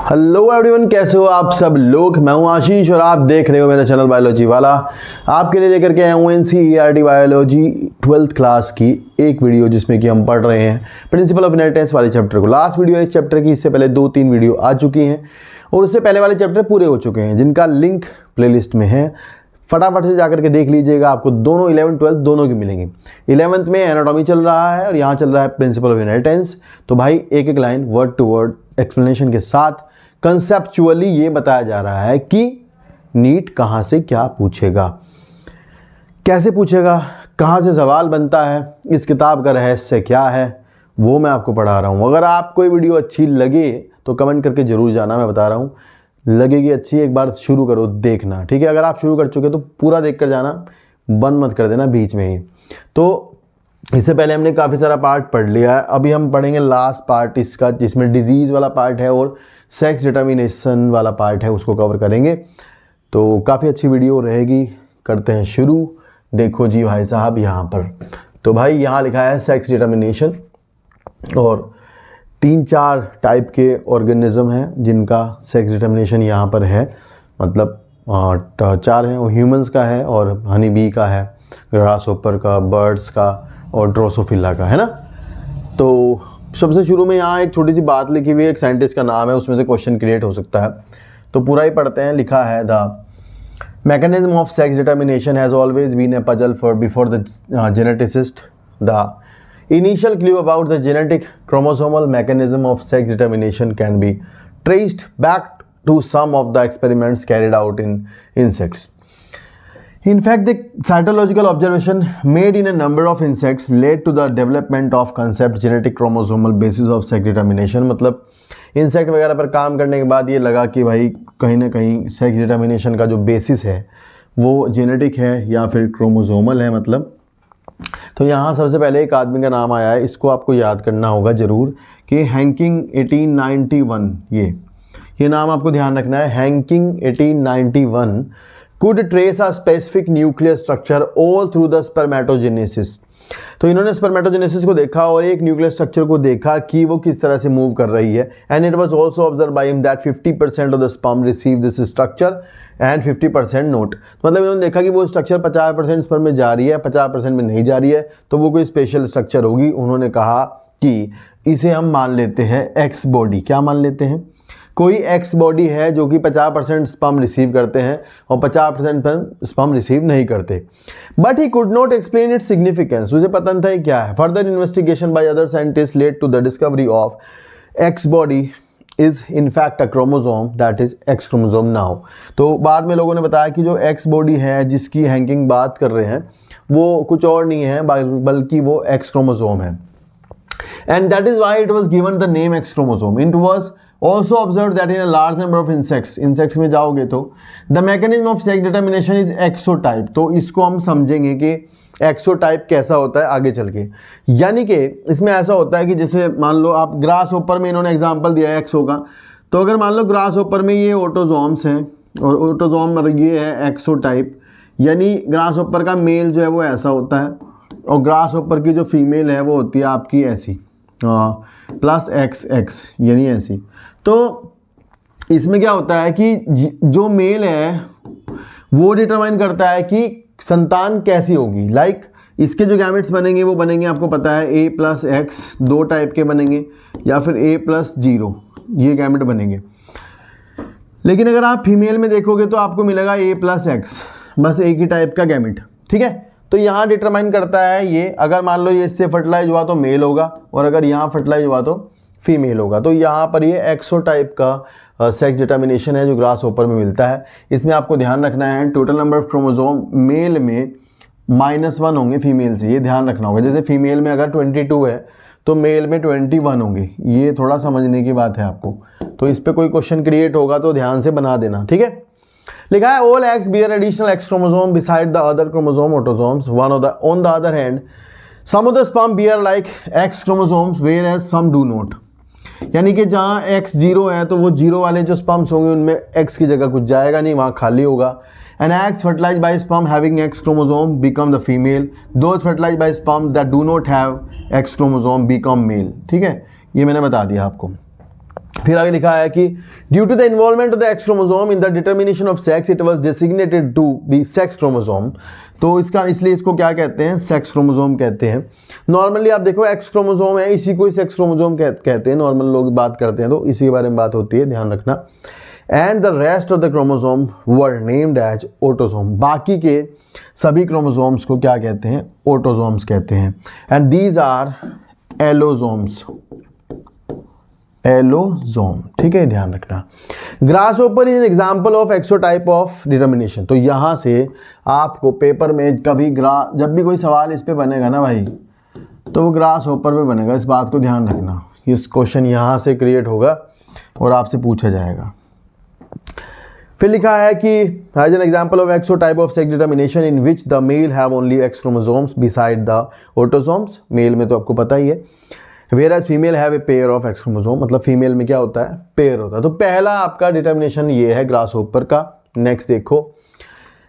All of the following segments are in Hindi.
हेलो एवरीवन, कैसे हो आप सब लोग। मैं हूं आशीष और आप देख रहे हो मेरा चैनल बायोलॉजी वाला। आपके लिए लेकर के आया हूं एनसीईआरटी बायोलॉजी 12th क्लास की एक वीडियो जिसमें कि हम पढ़ रहे हैं प्रिंसिपल ऑफ इनहेरिटेंस वाले चैप्टर को। लास्ट वीडियो है इस चैप्टर की, इससे पहले 2-3 वीडियो आ चुकी हैं और उससे पहले वाले चैप्टर पूरे हो चुके हैं जिनका लिंक प्लेलिस्ट में है। फटाफट से जाकर के देख लीजिएगा, आपको दोनों 11th 12th दोनों की मिलेंगी। 11th में एनाटॉमी चल रहा है और यहाँ चल रहा है प्रिंसिपल ऑफ इनहेरिटेंस। तो भाई एक एक line word to word explanation के साथ कंसेप्चुअली ये बताया जा रहा है कि नीट कहाँ से क्या पूछेगा, कैसे पूछेगा, कहाँ से सवाल बनता है, इस किताब का रहस्य क्या है, वो मैं आपको पढ़ा रहा हूँ। अगर आपको ये वीडियो अच्छी लगे तो कमेंट करके ज़रूर जाना। मैं बता रहा हूँ लगेगी अच्छी, एक बार शुरू करो देखना, ठीक है। अगर आप शुरू कर चुके तो पूरा देख कर जाना, बंद मत कर देना बीच में ही। तो इससे पहले हमने काफ़ी सारा पार्ट पढ़ लिया है, अभी हम पढ़ेंगे लास्ट पार्ट इसका, जिसमें डिजीज़ वाला पार्ट है और सेक्स डिटर्मिनेशन वाला पार्ट है, उसको कवर करेंगे। तो काफ़ी अच्छी वीडियो रहेगी, करते हैं शुरू। देखो जी भाई साहब यहाँ पर, तो भाई यहाँ लिखा है सेक्स डिटर्मिनेशन और 3-4 टाइप के ऑर्गेनिज्म हैं जिनका सेक्स डिटर्मिनेशन यहाँ पर है। मतलब 4 हैं, वो ह्यूमंस का है और हनी बी का है, ग्रासहोपर का, बर्ड्स का और ड्रोसोफिला का, है ना। तो सबसे शुरू में यहाँ एक छोटी सी बात लिखी हुई है, एक साइंटिस्ट का नाम है, उसमें से क्वेश्चन क्रिएट हो सकता है। तो पूरा ही पढ़ते हैं। लिखा है the mechanism of sex determination has always been a puzzle for before the geneticist. The initial clue about the genetic chromosomal mechanism of sex determination can be traced back to some of the experiments carried out in insects. In fact, the cytological observation made in a number of insects led to the development of concept genetic chromosomal basis of sex determination. मतलब इंसेक्ट वगैरह पर काम करने के बाद ये लगा कि भाई कहीं ना कहीं सेक्स डिटर्मिनेशन का जो बेसिस है वो जेनेटिक है या फिर क्रोमोसोमल है। मतलब तो यहाँ सबसे पहले एक आदमी का नाम आया है, इसको आपको याद करना होगा ज़रूर कि हैंकिंग 1891, ये नाम आपको ध्यान रखना है। Henking 1891 could trace a specific nuclear structure all through the spermatogenesis. तो इन्होंने स्पर्मेटोजेनेसिस को देखा और एक न्यूक्लियर स्ट्रक्चर को देखा कि वो किस तरह से मूव कर रही है। And it was also observe by him that 50% of the sperm receive this structure and 50% note. मतलब इन्होंने देखा कि वो स्ट्रक्चर 50% स्पर्म में जा रही है, 50% में नहीं जा रही है, तो वो कोई स्पेशल स्ट्रक्चर होगी। उन्होंने कहा कि इसे हम मान लेते हैं एक्स बॉडी। क्या मान लेते हैं? कोई एक्स बॉडी है जो कि 50% स्पर्म रिसीव करते हैं और 50% स्पर्म रिसीव नहीं करते। But he could not explain its significance. मुझे पता नहीं था ये क्या है। Further investigation by other scientist led to the discovery of X body is in fact a chromosome that is X chromosome now. तो बाद में लोगों ने बताया कि जो एक्स बॉडी है जिसकी हैंकिंग बात कर रहे हैं वो कुछ और नहीं है बल्कि वो एक्स क्रोमोसोम है। And that is why it was given the name x chromosome. It was also observed that in a large number of insects में जाओगे तो the mechanism of sex determination is exotype। तो इसको हम समझेंगे कि एक्सोटाइप कैसा होता है आगे चल के। यानी कि इसमें ऐसा होता है कि जैसे मान लो आप ग्रास होपर में, इन्होंने एग्जांपल दिया है एक्सो का, तो अगर मान लो ग्रास होपर में ये ऑटोजोम्स हैं और ऑटोजोम ये है एक्सोटाइप, यानी ग्रास होपर का मेल जो है वो ऐसा होता है और ग्रास होपर की जो फीमेल है वो होती है आपकी ऐसी +XX यानी ऐसी। तो इसमें क्या होता है कि जो मेल है वो डिटरमाइन करता है कि संतान कैसी होगी। लाइक इसके जो गैमेट्स बनेंगे वो बनेंगे, आपको पता है A+X 2 टाइप के बनेंगे या फिर A+0, ये गैमेट बनेंगे। लेकिन अगर आप फीमेल में देखोगे तो आपको मिलेगा A+X, बस एक ही टाइप का गैमेट, ठीक है। तो यहाँ डिटरमाइन करता है ये, अगर मान लो ये इससे फर्टिलाइज हुआ तो मेल होगा और अगर यहाँ फर्टिलाइज हुआ तो फीमेल होगा। तो यहाँ पर ये एक्सो टाइप का सेक्स डिटर्मिनेशन है जो ग्रास होपर में मिलता है। इसमें आपको ध्यान रखना है total number of chromosome male में -1 होंगे फीमेल से, ये ध्यान रखना होगा। जैसे फीमेल में अगर 22 है तो मेल में 21 होंगे, ये थोड़ा समझने की बात है आपको। तो इस पर कोई क्वेश्चन क्रिएट होगा तो ध्यान से बना देना, ठीक है। लिखा है all X bear additional X chromosome beside the other chromosome autosomes on the other hand some of the sperm bear like X chromosomes whereas some do not. यानी कि जहाँ x 0 है तो वो 0 वाले जो स्पर्म्स होंगे उनमें x की जगह कुछ जाएगा नहीं, वहाँ खाली होगा। An eggs fertilized by sperm having X chromosome become the female, those fertilized by sperm that do not have X chromosome become male। ठीक है, ये मैंने बता दिया आपको। फिर आगे लिखा है कि due to the involvement of the X chromosome in the determination of sex it was designated to be sex chromosome. तो इसका इसलिए इसको क्या कहते हैं, सेक्स क्रोमोसोम कहते हैं। नॉर्मली आप देखो एक्स क्रोमोसोम है, इसी को ही सेक्स क्रोमोसोम कहते हैं, नॉर्मल लोग बात करते हैं तो इसी के बारे में बात होती है, ध्यान रखना। And the rest of the chromosome were named as autosome. बाकी के सभी क्रोमोसोम्स को क्या कहते हैं, ऑटोसोम्स कहते हैं। And these are allosomes, allosome, ठीक है, ध्यान रखना। Grasshopper is an example of XO type of determination. तो यहाँ से आपको पेपर में कभी जब भी कोई सवाल इस पे बनेगा ना भाई, तो वो ग्रासहोपर पे बनेगा, इस बात को ध्यान रखना। इस क्वेश्चन यहाँ से क्रिएट होगा और आपसे पूछा जाएगा। फिर लिखा है कि as an example of XO type of sex determination in which the male have only X chromosomes beside the autosomes. Male में तो आपको पता ही है, where female have a pair of X chromosome, मतलब फीमेल में क्या होता है, पेयर होता है। तो पहला आपका डिटर्मिनेशन ये है ग्रासहोपर का। नेक्स्ट देखो,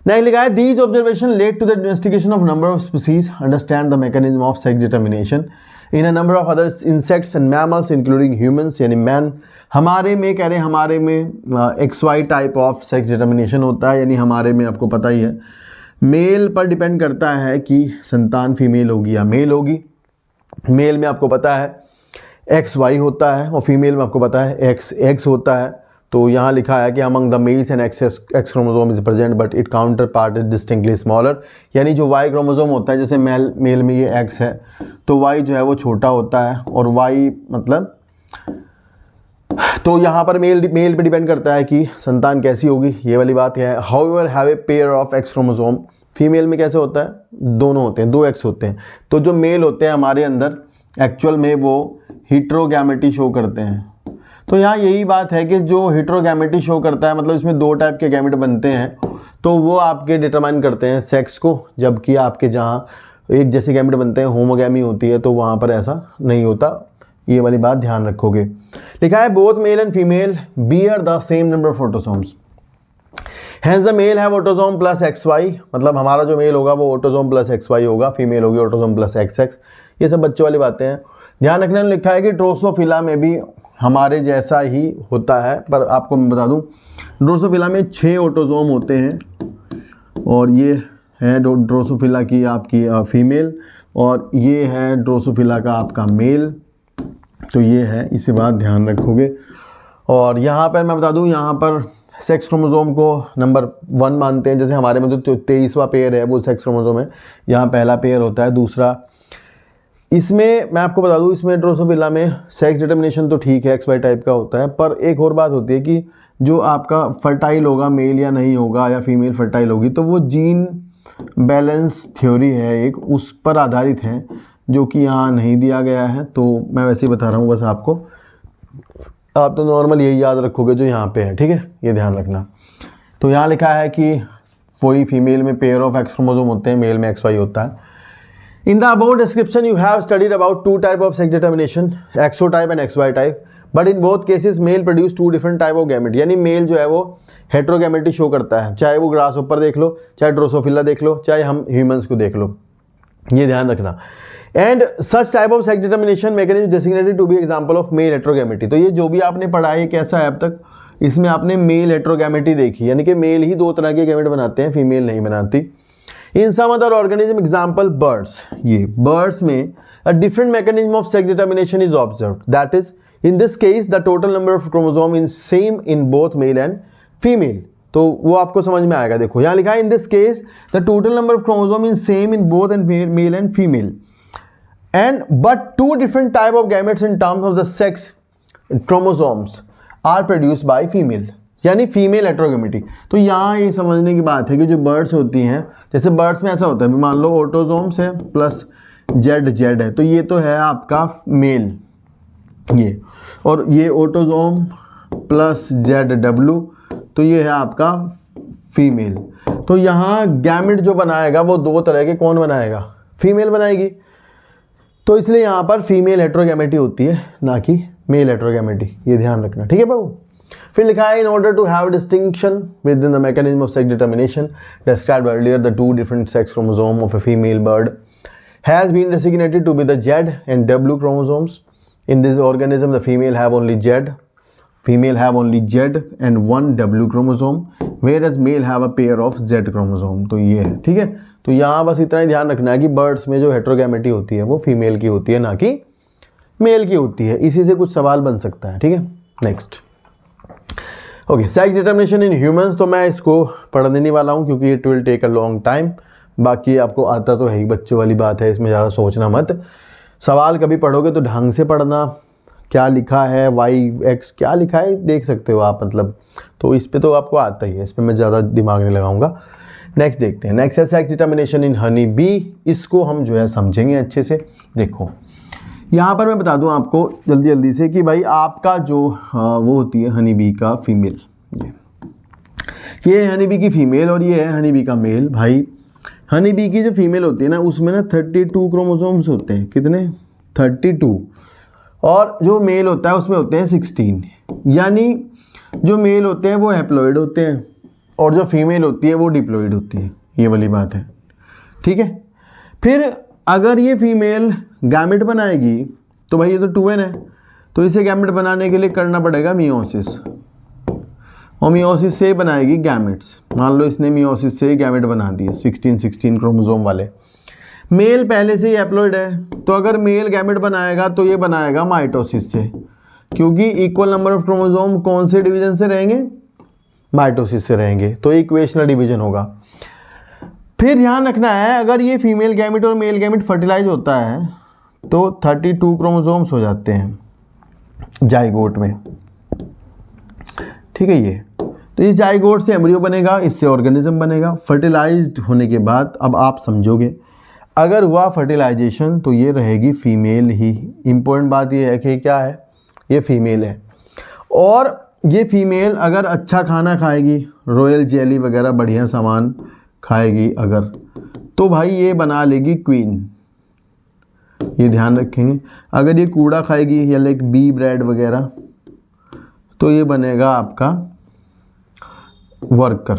नेक्स्ट लिखा है these observation led to the investigation of number of species, understand the mechanism of sex determination in a number of other insects and mammals including humans, यानी मैन। हमारे में कह रहे हैं, हमारे में X Y type of sex determination होता है, यानी हमारे में आपको पता ही है मेल पर डिपेंड करता है कि संतान फीमेल होगी या मेल होगी। मेल में आपको पता है एक्स वाई होता है और फीमेल में आपको पता है एक्स एक्स होता है। तो यहाँ लिखा है कि among the mails and x chromosome is present but it counter part is distinctly smaller, यानी जो वाई क्रोमोसोम होता है, जैसे मेल में ये एक्स है तो वाई जो है वो छोटा होता है, और वाई मतलब तो यहाँ पर मेल पे डिपेंड करता है कि संतान कैसी होगी, ये वाली बात है। However have a pair of X chromosome, female में कैसे होता है, दोनों होते हैं, दो एक्स होते हैं। तो जो मेल होते हैं हमारे अंदर एक्चुअल में वो हिट्रोगैमेटी शो करते हैं। तो यहाँ यही बात है कि जो हिट्रोगैमेटी शो करता है, मतलब इसमें दो टाइप के गैमेट बनते हैं, तो वो आपके डिटरमाइन करते हैं सेक्स को, जबकि आपके जहाँ एक जैसे गैमेट बनते हैं, होमोगैमी होती है, तो वहाँ पर ऐसा नहीं होता। ये वाली बात ध्यान रखोगे। लिखा है both male and female bear the same number of autosomes, hence the male have autosome plus X Y, मतलब हमारा जो मेल होगा वो ऑटोसोम प्लस एक्स वाई होगा, फीमेल होगी ऑटोसोम प्लस एक्स एक्स। ये सब बच्चों वाली बातें हैं, ध्यान रखने में। लिखा है कि ड्रोसोफिला में भी हमारे जैसा ही होता है, पर आपको मैं बता दूं ड्रोसोफिला में 6 ऑटोसोम होते हैं, और ये है ड्रोसोफिला की आपकी फीमेल, और ये है ड्रोसोफिला का आपका मेल। तो ये है, इसी बात ध्यान रखोगे। और यहाँ पर मैं बता दूं, यहाँ पर सेक्स क्रोमोसोम को नंबर 1 मानते हैं, जैसे हमारे में तो 23वां पेयर है वो सेक्स क्रोमोसोम है, यहाँ पहला पेयर होता है। दूसरा, इसमें मैं आपको बता दूं, इसमें ड्रोसोफिला में सेक्स डिटर्मिनेशन तो ठीक है एक्स वाई टाइप का होता है, पर एक और बात होती है कि जो आपका फर्टाइल होगा, मेल या नहीं होगा, या फीमेल फर्टाइल होगी, तो वो जीन बैलेंस थ्योरी है एक, उस पर आधारित है, जो कि यहाँ नहीं दिया गया है। तो मैं वैसे ही बता रहा हूँ बस आपको, आप तो नॉर्मल यही याद रखोगे जो यहाँ पे है, ठीक है, ये ध्यान रखना। तो यहाँ लिखा है कि कोई फीमेल में पेयर ऑफ एक्स क्रोमोसोम होते हैं, मेल में एक्स वाई होता है। In the about description you have studied about 2 type of sex determination, XO type and X Y type, but in both cases male produce 2 different type of gamete, यानी मेल जो है वो हेट्रोगैमेटी शो करता है, चाहे वो ग्रासहोपर देख लो, चाहे ड्रोसोफिला देख लो, चाहे हम ह्यूमंस को देख लो, ये ध्यान रखना। And such type of sex determination mechanism designated to be example of male heterogamety. तो ये जो भी आपने पढ़ा है कैसा है अब तक, इसमें आपने मेल हेट्रोगैमेटी देखी, यानी कि मेल ही 2 तरह के गैमेट बनाते हैं, फीमेल नहीं बनाती। In some other organism example birds, ये बर्ड्स में a different mechanism of sex determination is observed, that is in this case the total number of chromosome is same in both male and female. तो वो आपको समझ में आएगा। देखो यहाँ लिखा है इन this case the total number of chromosome is same in both and mail and female, and but 2 different type of gametes in terms of the sex chromosomes are produced by female, यानी फीमेल हेट्रोगैमेटी। तो यहाँ ये समझने की बात है कि जो बर्ड्स होती हैं, जैसे बर्ड्स में ऐसा होता है, मान लो ऑटोसोम्स है प्लस जेड है, तो ये तो है आपका मेल, ये, और ये ऑटोसोम प्लस जेड डब्ल्यू, तो ये है आपका फीमेल। तो यहाँ गैमेट जो बनाएगा वो 2 तरह के, कौन बनाएगा, फीमेल बनाएगी। तो इसलिए यहाँ पर फीमेल हेट्रोगैमेटी होती है, ना कि मेल हेट्रोगैमेटी, ये ध्यान रखना, ठीक है बाबू। फिर लिखा है in order to have distinction within the mechanism of sex determination described earlier the 2 different sex chromosome of a female bird has been designated to be the Z and W chromosomes. In this organism the female have only Z female have only Z and 1 W chromosome, whereas male have a pair of Z chromosome. तो ये है, ठीक है। तो यहाँ बस इतना ही ध्यान रखना है कि बर्ड्स में जो हेटेरोगैमेटी होती है वो फीमेल की होती है, ना कि मेल की होती है। इसी से कुछ सवाल बन सकता है, ठीक है। Next, okay, sex determination in humans. तो मैं इसको पढ़ने नहीं वाला हूँ क्योंकि it will take a long time. बाकी आपको आता तो है ही, बच्चों वाली बात है, इसमें ज़्यादा सोचना मत। सवाल कभी पढ़ोगे तो ढंग से पढ़ना, क्या लिखा है YX क्या लिखा है देख सकते हो आप, मतलब तो इस पे तो आपको आता ही है, इस पर मैं ज़्यादा दिमाग नहीं लगाऊंगा। नेक्स्ट देखते हैं। नेक्स्ट है sex determination in honey B. इसको हम जो है समझेंगे अच्छे से। देखो यहाँ पर मैं बता दूं आपको जल्दी जल्दी से कि भाई आपका जो वो होती है हनी बी का फीमेल, ये हनी बी की फीमेल और ये है हनी बी का मेल। भाई हनी बी की जो फीमेल होती है ना उसमें ना 32 क्रोमोसोम्स होते हैं। कितने? 32। और जो मेल होता है उसमें होते हैं 16। यानी जो मेल होते हैं वो हैप्लॉइड होते हैं और जो फीमेल होती है वो डिप्लॉइड होती है। ये वाली बात है, ठीक है। फिर अगर ये फीमेल गैमेट बनाएगी तो भाई ये तो 2n है, तो इसे गैमेट बनाने के लिए करना पड़ेगा मियोसिस, और मियोसिस से बनाएगी गैमेट्स। मान लो इसने मियोसिस से गैमेट बना दिए 16 क्रोमोसोम वाले। मेल पहले से ही हैप्लॉइड है, तो अगर मेल गैमेट बनाएगा तो ये बनाएगा माइटोसिस से, क्योंकि इक्वल नंबर ऑफ क्रोमोसोम कौन से डिवीजन से रहेंगे? माइटोसिस से रहेंगे, तो इक्वेशनल डिवीजन होगा। फिर ध्यान रखना है, अगर ये फीमेल गैमेट और मेल गैमेट फर्टिलाइज होता है तो 32 क्रोमोसोम्स हो जाते हैं जाइगोट में, ठीक है। ये तो इस जाइगोट से एम्ब्रियो बनेगा, इससे ऑर्गेनिज्म बनेगा। फर्टिलाइज्ड होने के बाद अब आप समझोगे, अगर हुआ फर्टिलाइजेशन तो ये रहेगी फीमेल ही। इम्पोर्टेंट बात ये है कि क्या है, ये फीमेल है। और ये फीमेल अगर अच्छा खाना खाएगी, रॉयल जेली वगैरह बढ़िया सामान खाएगी अगर, तो भाई ये बना लेगी क्वीन। ये ध्यान रखेंगे। अगर ये कूड़ा खाएगी या लाइक बी ब्रेड वगैरह, तो ये बनेगा आपका वर्कर।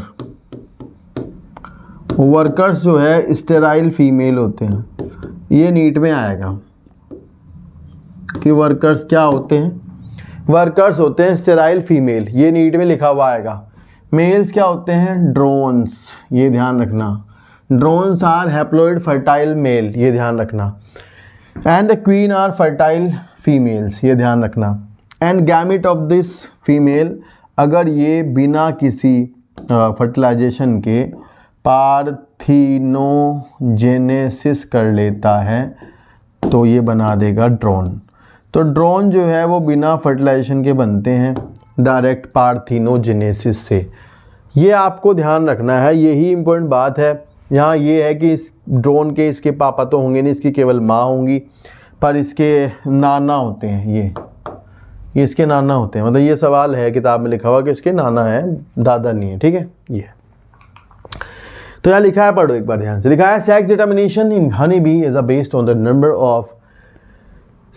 वर्कर्स जो है स्टेराइल फीमेल होते हैं। ये नीट में आएगा कि वर्कर्स क्या होते हैं। वर्कर्स होते हैं स्टेराइल फीमेल, ये नीट में लिखा हुआ आएगा। मेल्स क्या होते हैं? ड्रोन्स। ये ध्यान रखना, drones are haploid fertile male, ये ध्यान रखना। And the queen are fertile females, ये ध्यान रखना। And gamete of this female, अगर ये बिना किसी फर्टिलाइजेशन के पार्थिनोजेनेसिस कर लेता है तो ये बना देगा ड्रोन। तो ड्रोन जो है वो बिना फर्टिलाइजेशन के बनते हैं डायरेक्ट पार्थिनोजेनेसिस से। ये आपको ध्यान रखना है, यही इम्पोर्टेंट बात है। यहाँ ये है कि इस ड्रोन के इसके पापा तो होंगे नहीं, इसकी केवल माँ होंगी, पर इसके नाना होते हैं। ये इसके नाना होते हैं, मतलब ये सवाल है किताब में लिखा हुआ कि इसके नाना है, दादा नहीं है, ठीक है। ये तो यहाँ लिखा है, पढ़ो एक बार ध्यान से। लिखा है sex determination in honey bee is based on the number of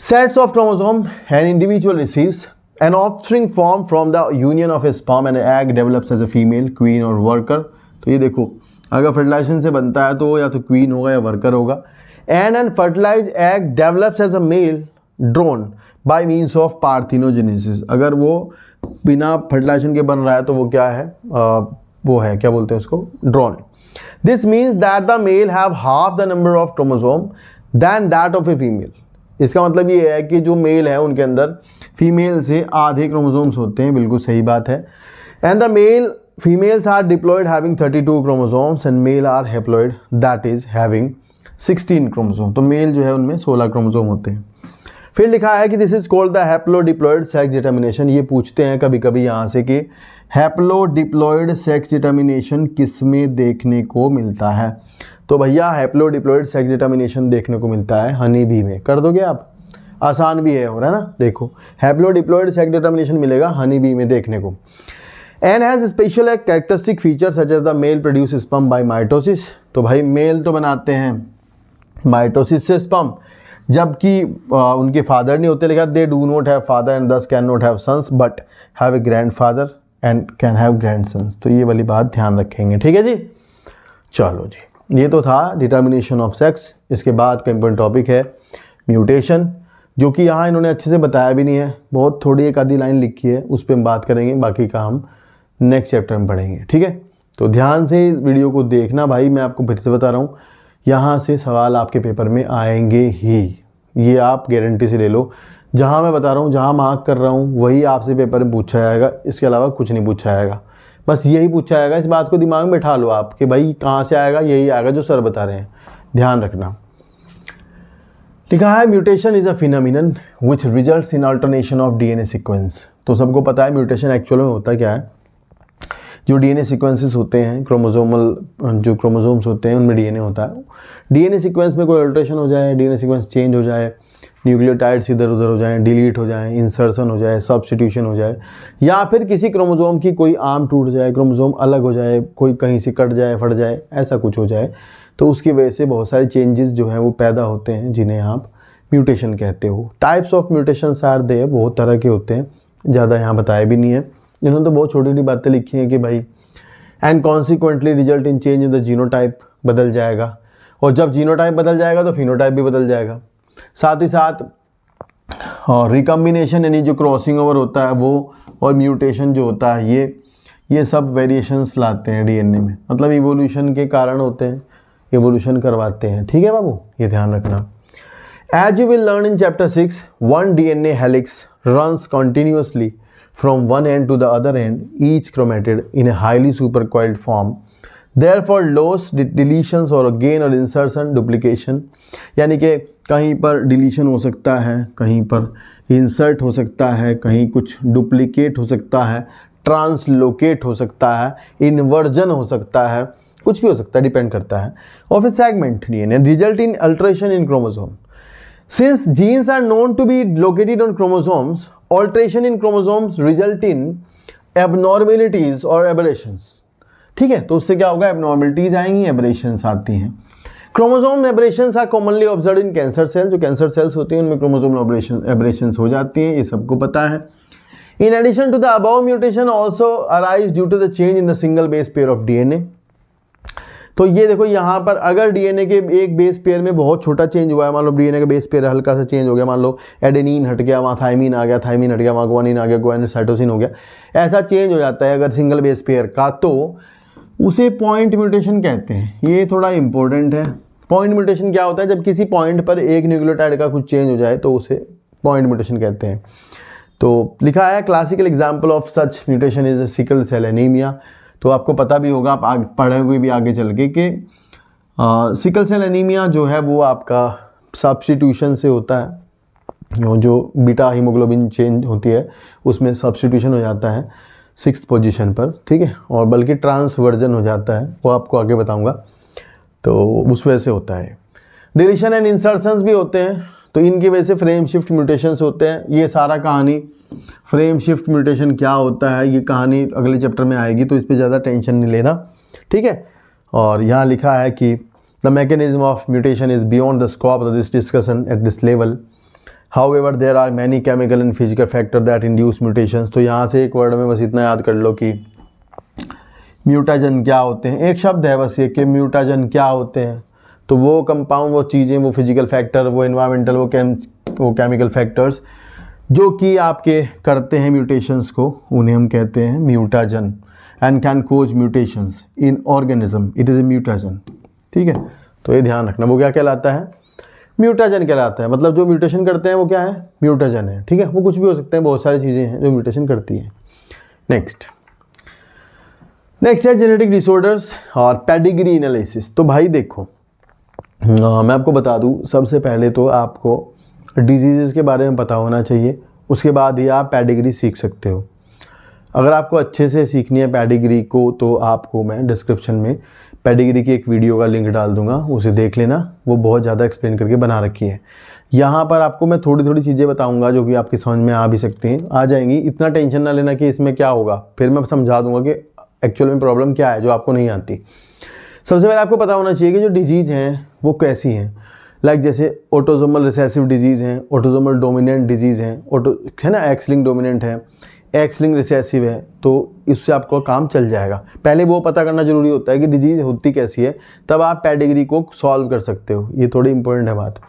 sets of chromosome an individual receives an offspring form from the union of a sperm and egg develops as a female, queen और वर्कर। तो ये देखो, अगर फर्टिलाइजेशन से बनता है तो या तो क्वीन होगा या वर्कर होगा। An fertilize egg develops as a male drone by means of parthenogenesis. अगर वो बिना फर्टिलाइजेशन के बन रहा है तो वो क्या है, वो है, क्या बोलते हैं उसको, drone. This means that the male have half the number of chromosome than that of a female. इसका मतलब ये है कि जो मेल है उनके अंदर फीमेल से आधे क्रोमोसोम्स होते हैं, बिल्कुल सही बात है। And the females are diploid having 32 chromosomes and male are haploid that is having 16 chromosome. तो मेल जो है उनमें 16 क्रोमोसोम होते हैं। फिर लिखा है कि this is called the haplodiploid sex determination. ये पूछते हैं कभी कभी यहाँ से कि हैप्लोडिप्लॉयड सेक्स डिटर्मिनेशन किस में देखने को मिलता है। तो भैया हैप्लोडिप्लॉयड सेक्स डिटर्मिनेशन देखने को मिलता है हनी बी में। कर दोगे आप, आसान भी है, हो रहा है ना। देखो हैप्लोडिप्लॉयड सेक्स डिटर्मिनेशन मिलेगा हनी बी में देखने को। And has special characteristic feature such as the male produce sperm by mitosis. तो भाई मेल तो बनाते हैं माइटोसिस से स्पर्म, जबकि उनके फादर नहीं होते। लिखा they do not have father and thus cannot have sons but have a grandfather and can have grandsons. तो ये वाली बात ध्यान रखेंगे, ठीक है जी। चलो जी, ये तो था डिटर्मिनेशन ऑफ सेक्स। इसके बाद का इम्पोर्टेंट टॉपिक है म्यूटेशन। जो कि यहाँ इन्होंने अच्छे से बताया भी नहीं है, बहुत थोड़ी एक आधी लाइन लिखी है, उस पर हम बात करेंगे, बाकी का हम नेक्स्ट चैप्टर में पढ़ेंगे। ठीक है, तो ध्यान से इस वीडियो को देखना भाई, मैं आपको फिर से बता रहा हूँ, यहाँ से सवाल आपके पेपर में आएंगे ही, ये आप गारंटी से ले लो। जहाँ मैं बता रहा हूँ, जहाँ मार्क कर रहा हूँ, वही आपसे पेपर में पूछा जाएगा, इसके अलावा कुछ नहीं पूछा जाएगा। बस यही पूछा जाएगा, इस बात को दिमाग में बैठा लो आप कि भाई कहाँ से आएगा, यही आएगा जो सर बता रहे हैं, ध्यान रखना। लिखा है mutation is a phenomenon which results in alternation of DNA sequence. तो सबको पता है म्यूटेशन एक्चुअल में होता क्या है। जो डीएनए सीक्वेंसेस होते हैं, क्रोमोसोमल जो क्रोमोसोम्स होते हैं उनमें डीएनए होता है, डीएनए सीक्वेंस में कोई अल्टरेशन हो जाए, डीएनए सीक्वेंस चेंज हो जाए, न्यूक्लियोटाइड्स इधर उधर हो जाएं, डिलीट हो जाएं, इंसर्शन हो जाए, सब्स्टिट्यूशन हो जाए, या फिर किसी क्रोमोसोम की कोई आर्म टूट जाए, क्रोमोसोम अलग हो जाए, कोई कहीं से कट जाए, फट जाए, ऐसा कुछ हो जाए, तो उसकी वजह से बहुत सारे चेंजेस जो हैं वो पैदा होते हैं, जिन्हें आप म्यूटेशन कहते हो। Types of mutations are there, बहुत तरह के होते हैं, ज़्यादा यहाँ बताया भी नहीं है, इन्होंने तो बहुत छोटी छोटी बातें लिखी हैं कि भाई and consequently result in change in the genotype, बदल जाएगा, और जब जीनोटाइप बदल जाएगा तो फिनोटाइप भी बदल जाएगा। साथ ही साथ और रिकम्बिनेशन यानी जो क्रॉसिंग ओवर होता है वो, और म्यूटेशन जो होता है ये सब वेरिएशंस लाते हैं डीएनए में, मतलब इवोल्यूशन के कारण होते हैं, इवोल्यूशन करवाते हैं। ठीक है बाबू, ये ध्यान रखना। As you will learn in chapter 6, one DNA helix runs continuously from one end to the other end, each chromatid in a highly supercoiled form. Therefore loss, deletions और gain और insertion, duplication, यानी कि कहीं पर डिलीशन हो सकता है, कहीं पर इंसर्ट हो सकता है, कहीं कुछ डुप्लीकेट हो सकता है, ट्रांसलोकेट हो सकता है, इन्वर्जन हो सकता है, कुछ भी हो सकता है, डिपेंड करता है, of A segment DNA, result in alteration in chromosome. Since genes are known to be located on chromosomes, alteration in chromosomes result in abnormalities or aberrations. ठीक है, तो उससे क्या होगा, abnormalities आएंगी, aberrations आती हैं। Chromosome aberrations are commonly observed in cancer cells, जो cancer cells होती हैं उनमें chromosome aberrations हो जाती हैं, ये सबको पता है। In addition to the above, mutation also arise due to the change in the single base pair of DNA. तो ये देखो यहाँ पर अगर डीएनए के एक बेस पेयर में बहुत छोटा चेंज हुआ है, मान लो डीएनए का बेस पेयर हल्का सा चेंज हो गया, मान लो एडेनिन हट गया, वहाँ थाइमिन आ गया, थाइमिन हट गया, वहाँ ग्वानिन आ गया, ग्वानिन साइटोसिन हो गया, ऐसा चेंज हो जाता है अगर सिंगल बेस पेयर का, तो उसे पॉइंट म्यूटेशन कहते हैं। ये थोड़ा इंपॉर्टेंट है। पॉइंट म्यूटेशन क्या होता है, जब किसी पॉइंट पर एक न्यूक्लियोटाइड का कुछ चेंज हो जाए तो उसे पॉइंट म्यूटेशन कहते हैं। तो लिखा है classical example of such mutation is sickle cell anaemia. तो आपको पता भी होगा, आप आगे पढ़ोगे भी आगे चल के कि सिकल सेल एनीमिया जो है वो आपका सब्स्टिट्यूशन से होता है, जो बीटा हीमोग्लोबिन चेंज होती है उसमें सब्स्टिट्यूशन हो जाता है 6th पोजीशन पर, ठीक है, और बल्कि ट्रांसवर्जन हो जाता है, वो आपको आगे बताऊंगा, तो उस वजह से होता है। डिलीशन एंड इंसर्शंस भी होते हैं, तो इनकी वजह से फ्रेम शिफ्ट म्यूटेशंस होते हैं। ये सारा कहानी फ्रेम शिफ्ट म्यूटेशन क्या होता है, ये कहानी अगले चैप्टर में आएगी, तो इस पर ज़्यादा टेंशन नहीं लेना, ठीक है। और यहाँ लिखा है कि the mechanism of mutation is beyond the scope of this discussion at this level, however there are many chemical and physical factor that induce mutations. तो यहाँ से एक वर्ड में बस इतना याद कर लो कि म्यूटाजन क्या होते हैं, एक शब्द है बस ये कि म्यूटाजन क्या होते हैं। तो वो कंपाउंड, वो चीज़ें, वो फिजिकल फैक्टर, वो एनवायरमेंटल, वो केमिकल फैक्टर्स जो कि आपके करते हैं म्यूटेशंस को, उन्हें हम कहते हैं mutagen. And can cause mutations in organism, it is a mutagen, ठीक है। तो ये ध्यान रखना, वो क्या कहलाता है, म्यूटाजन कहलाता है। मतलब जो म्यूटेशन करते हैं वो क्या है, म्यूटाजन है, ठीक है। वो कुछ भी हो सकते हैं, बहुत सारी चीज़ें हैं जो म्यूटेशन करती हैं। नेक्स्ट है जेनेटिक डिसऑर्डर्स और पेडिग्री एनालिसिस। तो भाई देखो, मैं आपको बता दूं, सबसे पहले तो आपको डिजीज़ के बारे में पता होना चाहिए, उसके बाद ही आप पेडिग्री सीख सकते हो। अगर आपको अच्छे से सीखनी है पेडिग्री को, तो आपको मैं डिस्क्रिप्शन में पेडिग्री की एक वीडियो का लिंक डाल दूंगा, उसे देख लेना, वो बहुत ज़्यादा एक्सप्लेन करके बना रखी है। यहाँ पर आपको मैं थोड़ी थोड़ी चीज़ें बताऊँगा जो कि आपकी समझ में आ भी सकती हैं, आ जाएंगी। इतना टेंशन ना लेना कि इसमें क्या होगा, फिर मैं समझा दूँगा कि एक्चुअल में प्रॉब्लम क्या है जो आपको नहीं आती। सबसे पहले आपको पता होना चाहिए कि जो डिजीज़ हैं वो कैसी हैं। लाइक जैसे ऑटोसोमल रिसेसिव डिजीज़ हैं, ऑटोसोमल डोमिनेंट डिजीज़ हैं, है ना, एक्स लिंक डोमिनेंट है, एक्स लिंक रिसेसिव है, तो इससे आपको काम चल जाएगा। पहले वो पता करना जरूरी होता है कि डिजीज़ होती कैसी है, तब आप पेडिग्री को सॉल्व कर सकते हो। ये थोड़ी इंपॉर्टेंट है बात।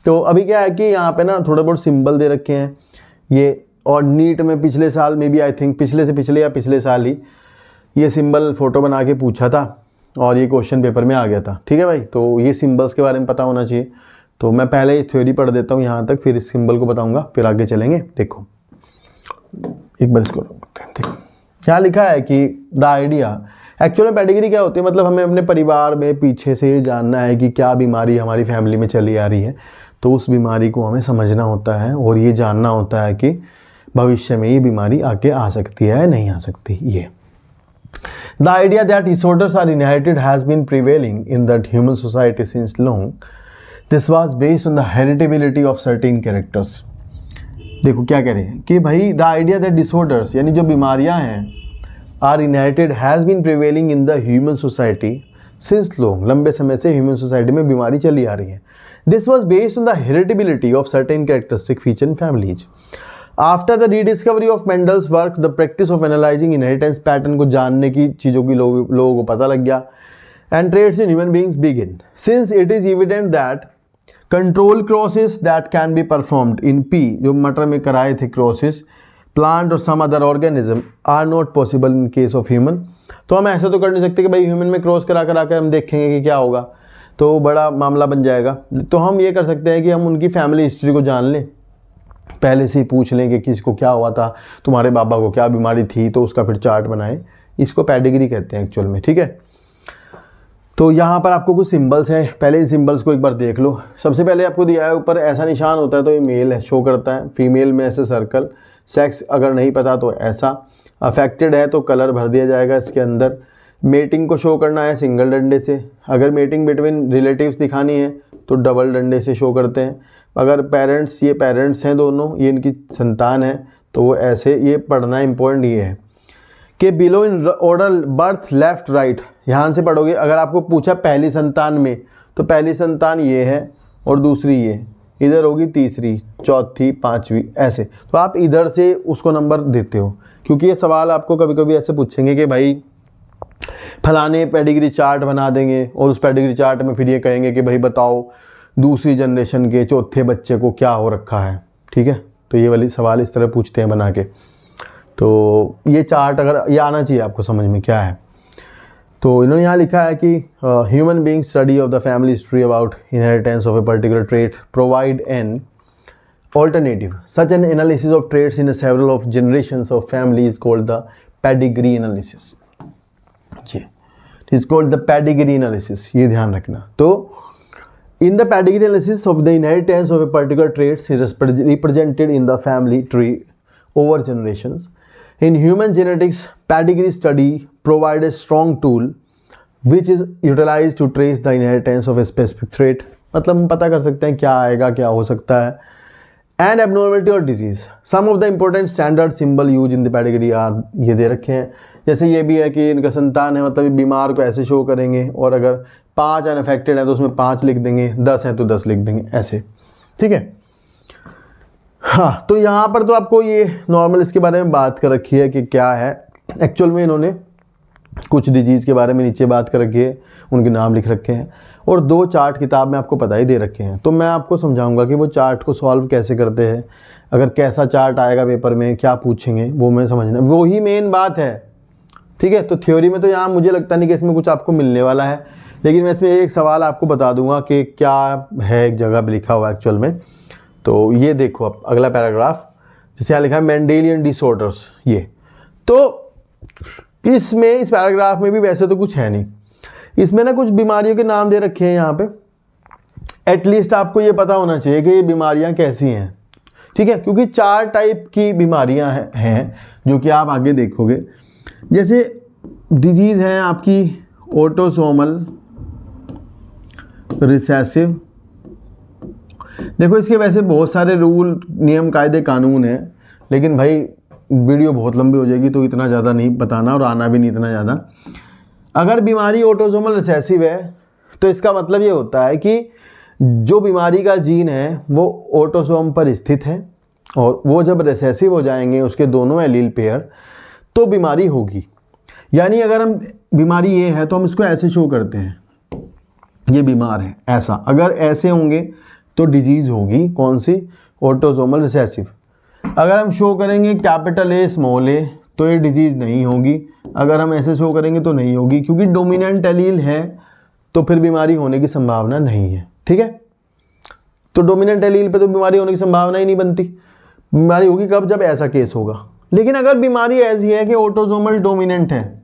तो अभी क्या है कि यहाँ पे ना थोड़े बहुत सिंबल दे रखे हैं ये, और नीट में पिछले साल में भी आई थिंक पिछले से पिछले या पिछले साल ही ये सिंबल फ़ोटो बना के पूछा था और ये क्वेश्चन पेपर में आ गया था। ठीक है भाई, तो ये सिंबल्स के बारे में पता होना चाहिए। तो मैं पहले थ्योरी पढ़ देता हूँ यहाँ तक, फिर इस सिंबल को बताऊँगा, फिर आगे चलेंगे। देखो एक बार इसको देखो, क्या लिखा है कि द आइडिया, एक्चुअल में पेडिग्री क्या होती है, मतलब हमें अपने परिवार में पीछे से जानना है कि क्या बीमारी हमारी फैमिली में चली आ रही है, तो उस बीमारी को हमें समझना होता है और ये जानना होता है कि भविष्य में ये बीमारी आके आ सकती है नहीं आ सकती। ये the idea that disorders are inherited has been prevailing in that human society since long. This was based on the heritability of certain characters. देखो क्या कह रहे हैं कि भाई द आइडिया दैट डिसऑर्डर्स यानी जो बीमारियां हैं are inherited has been prevailing in the human society since long, लंबे समय से ह्यूमन सोसाइटी में बीमारी चली आ रही है। This was based on the heritability of certain characteristic feature in families. After the rediscovery of Mendel's work the practice of analysing inheritance pattern को जानने की चीज़ों की लोगों को पता लग गया। And traits in human beings begin since it is evident that control crosses that can be performed in pea, जो मटर में कराए थे क्रॉसेस, प्लांट और some other organism are not possible in case of human. तो हम ऐसा तो कर नहीं सकते कि भाई ह्यूमन में क्रॉस करा कर हम देखेंगे कि क्या होगा, तो बड़ा मामला बन जाएगा। तो हम ये कर सकते हैं कि हम उनकी फैमिली हिस्ट्री को जान लें, पहले से ही पूछ लें कि किसको क्या हुआ था, तुम्हारे बाबा को क्या बीमारी थी, तो उसका फिर चार्ट बनाएं। इसको पेडिग्री कहते हैं एक्चुअल में। ठीक है, तो यहाँ पर आपको कुछ सिंबल्स हैं, पहले इन सिंबल्स को एक बार देख लो। सबसे पहले आपको दिया है ऊपर ऐसा निशान होता है तो ये मेल है, शो करता है, फीमेल में ऐसे सर्कल, सेक्स अगर नहीं पता तो ऐसा, अफेक्टेड है तो कलर भर दिया जाएगा इसके अंदर। मेटिंग को शो करना है सिंगल डंडे से, अगर मेटिंग बिटवीन रिलेटिव्स दिखानी है तो डबल डंडे से शो करते हैं। अगर पेरेंट्स, ये पेरेंट्स हैं दोनों, ये इनकी संतान है, तो वो ऐसे, ये पढ़ना इंपॉर्टेंट ये है कि below in order birth left right, ध्यान से पढ़ोगे। अगर आपको पूछा पहली संतान में, तो पहली संतान ये है और दूसरी ये, इधर होगी तीसरी, चौथी, पांचवी, ऐसे। तो आप इधर से उसको नंबर देते हो, क्योंकि ये सवाल आपको कभी कभी ऐसे पूछेंगे कि भाई फलाने पेडिग्री चार्ट बना देंगे और उस पेडिग्री चार्ट में फिर ये कहेंगे कि भाई बताओ दूसरी जनरेशन के चौथे बच्चे को क्या हो रखा है। ठीक है, तो ये वाली सवाल इस तरह पूछते हैं बना के। तो ये चार्ट अगर ये आना चाहिए आपको समझ में क्या है। तो इन्होंने यहाँ लिखा है कि human being study of the family history about inheritance of a particular trait provide an alternative. Such an analysis of traits in a several of generations of family is called the pedigree analysis. It is called the pedigree analysis. ये ध्यान रखना। तो in the pedigree analysis of the inheritance of a particular traits is represented in the family tree over generations. In human genetics, pedigree study provide a strong tool which is utilized to trace the inheritance of a specific trait. मतलब हम पता कर सकते हैं क्या आएगा, क्या हो सकता है। एंड एबनॉर्मलिटी और disease, some of the important standard symbol use in the pedigree are, ये दे रखे हैं। जैसे ये भी है कि इनका संतान है, मतलब बीमार को ऐसे शो करेंगे, और अगर 5 अनअफेक्टेड है तो उसमें 5 लिख देंगे, 10 है तो 10 लिख देंगे, ऐसे। ठीक है, हाँ। तो यहाँ पर तो आपको ये नॉर्मल इसके बारे में बात कर रखी है कि क्या है। एक्चुअल में इन्होंने कुछ डिजीज़ के बारे में नीचे बात कर रखी है, उनके नाम लिख रखे हैं, और 2 चार्ट किताब में आपको पता ही दे रखे हैं। तो मैं आपको समझाऊंगा कि वो चार्ट को सॉल्व कैसे करते हैं, अगर कैसा चार्ट आएगा पेपर में, क्या पूछेंगे, वो मैं समझना, वो ही मेन बात है। ठीक है, तो थ्योरी में तो यहाँ मुझे लगता नहीं कि इसमें कुछ आपको मिलने वाला है, लेकिन मैं इसमें एक सवाल आपको बता दूंगा कि क्या है, एक जगह पर लिखा हुआ एक्चुअल में। तो ये देखो अब अगला पैराग्राफ, जैसे यहाँ लिखा है मेंडेलियन डिसऑर्डर्स। ये तो इसमें, इस पैराग्राफ में भी वैसे तो कुछ है नहीं, इसमें ना कुछ बीमारियों के नाम दे रखे हैं यहाँ पे। एटलीस्ट आपको ये पता होना चाहिए कि ये बीमारियाँ कैसी हैं। ठीक है, क्योंकि 4 टाइप की बीमारियाँ हैं जो कि आप आगे देखोगे। जैसे डिजीज़ हैं आपकी ऑटोसोमल रिसेसिव। देखो इसके वैसे बहुत सारे रूल, नियम, कायदे, कानून हैं, लेकिन भाई वीडियो बहुत लंबी हो जाएगी, तो इतना ज़्यादा नहीं बताना और आना भी नहीं इतना ज़्यादा। अगर बीमारी ऑटोसोमल रिसेसिव है तो इसका मतलब ये होता है कि जो बीमारी का जीन है वो ऑटोसोम पर स्थित है, और वो जब रिसेसिव हो जाएंगे उसके दोनों एलील पेयर, तो बीमारी होगी। यानी अगर हम बीमारी ये है तो हम इसको ऐसे शो करते हैं, ये बीमार है, ऐसा। अगर ऐसे होंगे तो डिजीज़ होगी कौन सी, ऑटोसोमल रिसेसिव। अगर हम शो करेंगे कैपिटल ए स्मॉल ए तो ये डिजीज़ नहीं होगी, अगर हम ऐसे शो करेंगे तो नहीं होगी, क्योंकि डोमिनेंट एलील है तो फिर बीमारी होने की संभावना नहीं है। ठीक है, तो डोमिनेंट एलील पे तो बीमारी होने की संभावना ही नहीं बनती। बीमारी होगी कब, जब ऐसा केस होगा। लेकिन अगर बीमारी ऐसी है कि ऑटोसोमल डोमिनेंट है,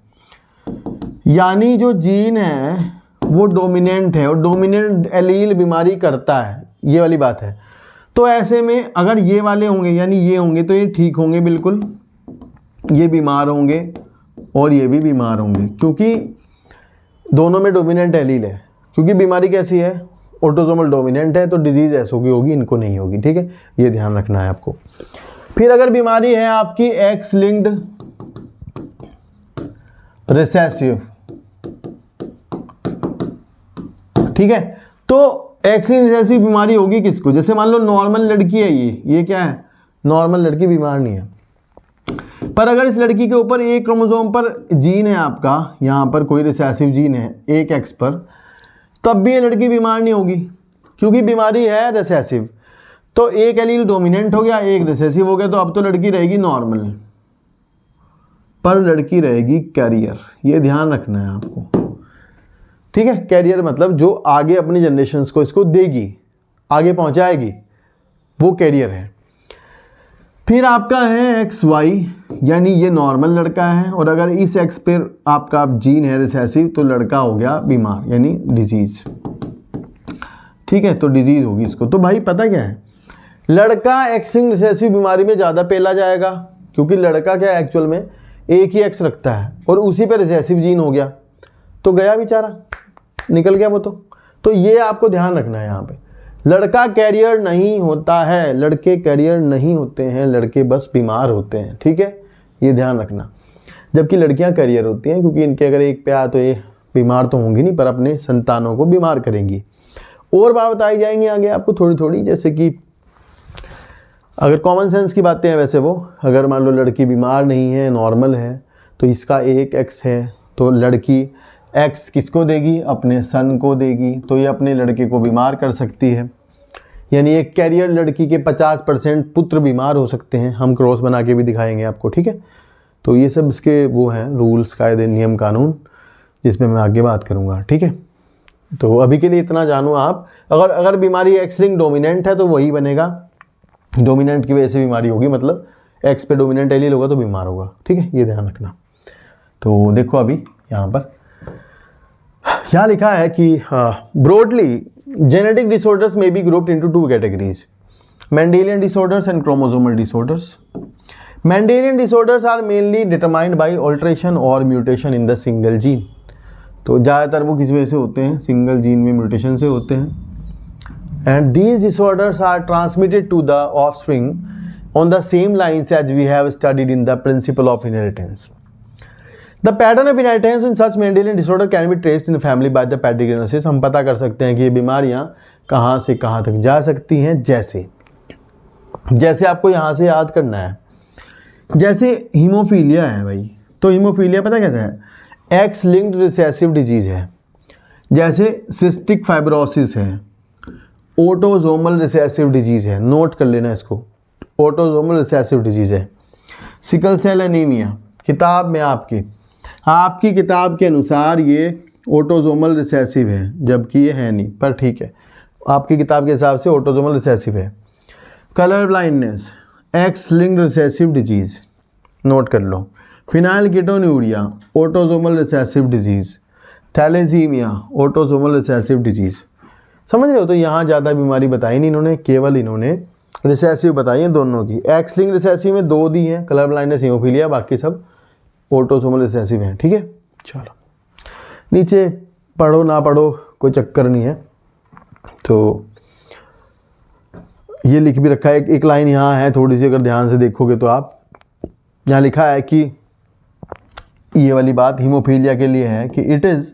यानी जो जीन है वो डोमिनेंट है और डोमिनेंट एलील बीमारी करता है, ये वाली बात है, तो ऐसे में अगर ये वाले होंगे यानी ये होंगे तो ये ठीक होंगे बिल्कुल, ये बीमार होंगे और ये भी बीमार होंगे, क्योंकि दोनों में डोमिनेंट एलील है। क्योंकि बीमारी कैसी है, ऑटोसोमल डोमिनेंट है, तो डिजीज़ ऐसों की होगी, इनको नहीं होगी। ठीक है, ये ध्यान रखना है आपको। फिर अगर बीमारी है आपकी एक्स लिंक्ड रिसेसिव, ठीक है, तो एक्स लिंक्ड रिसेसिव बीमारी होगी किसको, जैसे मान लो नॉर्मल लड़की है, ये क्या है, नॉर्मल लड़की, बीमार नहीं है, पर अगर इस लड़की के ऊपर एक क्रोमोसोम पर जीन है आपका, यहाँ पर कोई रिसेसिव जीन है एक एक्स पर, तब भी ये लड़की बीमार नहीं होगी, क्योंकि बीमारी है रिसेसिव। तो एक एलील डोमिनेंट हो गया, एक रिसेसिव हो गया, तो अब तो लड़की रहेगी नॉर्मल, पर लड़की रहेगी कैरियर। ये ध्यान रखना है आपको। ठीक है, कैरियर मतलब जो आगे अपनी जनरेशन्स को इसको देगी, आगे पहुंचाएगी, वो कैरियर है। फिर आपका है एक्स वाई, यानी ये नॉर्मल लड़का है, और अगर इस एक्स पर आपका जीन है रिसेसिव तो लड़का हो गया बीमार, यानी डिजीज। ठीक है, तो डिजीज होगी इसको। तो भाई पता क्या है, लड़का एक्स लिंक्ड रिसेसिव बीमारी में ज़्यादा पेला जाएगा, क्योंकि लड़का क्या है एक्चुअल में एक ही एक्स रखता है और उसी पे रिसेसिव जीन हो गया, तो गया बेचारा, निकल गया वो। तो ये आपको ध्यान रखना है यहाँ पे, लड़का कैरियर नहीं होता है, लड़के कैरियर नहीं होते हैं, लड़के बस बीमार होते हैं। ठीक है, ये ध्यान रखना। जबकि लड़कियां कैरियर होती हैं, क्योंकि इनके अगर एक पे आया तो ये बीमार तो होंगी नहीं, पर अपने संतानों को बीमार करेंगी। और बात बताई जाएंगी आगे आपको थोड़ी थोड़ी, जैसे कि अगर कॉमन सेंस की बातें हैं, वैसे वो अगर मान लो लड़की बीमार नहीं है, नॉर्मल है, तो इसका एक एक्स है, तो लड़की एक्स किसको देगी, अपने सन को देगी, तो ये अपने लड़के को बीमार कर सकती है। यानी एक कैरियर लड़की के 50% पुत्र बीमार हो सकते हैं। हम क्रॉस बना के भी दिखाएंगे आपको। ठीक है, तो ये सब इसके वो हैं रूल्स, कायदे, नियम, कानून, जिसमें मैं आगे बात करूँगा। ठीक है, तो अभी के लिए इतना जानो आप। अगर बीमारी एक्स लिंक्ड डोमिनेंट है तो वही बनेगा, डोमिनेंट की वजह से बीमारी होगी, मतलब एक्स पे डोमिनेंट एलील होगा तो बीमार होगा। ठीक है, ये ध्यान रखना। तो देखो अभी यहाँ पर यहाँ लिखा है कि ब्रॉडली जेनेटिक डिसऑर्डर्स में be grouped into 2 categories, Mendelian disorders and chromosomal disorders. Mendelian disorders are mainly determined by alteration और mutation in the single gene. तो ज़्यादातर वो किस वजह से होते हैं, सिंगल जीन में म्यूटेशन से होते हैं। And these disorders are transmitted to the offspring on the same lines as we have studied in the principle of inheritance. The pattern of inheritance in such Mendelian disorder can be traced in the family by the pedigree analysis। हम पता कर सकते हैं कि ये बीमारियां कहाँ से कहाँ तक जा सकती हैं। जैसे आपको यहाँ से याद करना है, जैसे हीमोफीलिया है भाई, तो हीमोफीलिया पता कैसा है, एक्स लिंक्ड रिसेसिव डिजीज है। जैसे सिस्टिक फाइब्रोसिस है, ऑटोसोमल रिसेसिव डिजीज है, नोट कर लेना इसको, ऑटोसोमल रिसेसिव डिजीज है। सिकल सेल एनीमिया, किताब में आपकी किताब के अनुसार ये ऑटोसोमल रिसेसिव है, जबकि ये है नहीं, पर ठीक है, आपकी किताब के हिसाब से ऑटोसोमल रिसेसिव है। Colour blindness, X linked recessive disease, note कर लो। Phenylketonuria, autosomal recessive disease. Thalassemia, autosomal recessive disease. समझ रहे हो, तो यहाँ ज़्यादा बीमारी बताई नहीं इन्होंने, केवल इन्होंने रिसेसिव बताई है दोनों की। एक्स लिंक्ड रिसेसिव में 2 दी हैं, कलर ब्लाइंडनेस, हीमोफीलिया, बाकी सब ऑटोसोमल रिसेसिव हैं। ठीक है, चलो नीचे पढ़ो ना पढ़ो कोई चक्कर नहीं है। तो ये लिख भी रखा है, एक लाइन यहाँ है थोड़ी सी, अगर ध्यान से देखोगे तो आप, यहाँ लिखा है कि ये वाली बात हीमोफीलिया के लिए है कि it is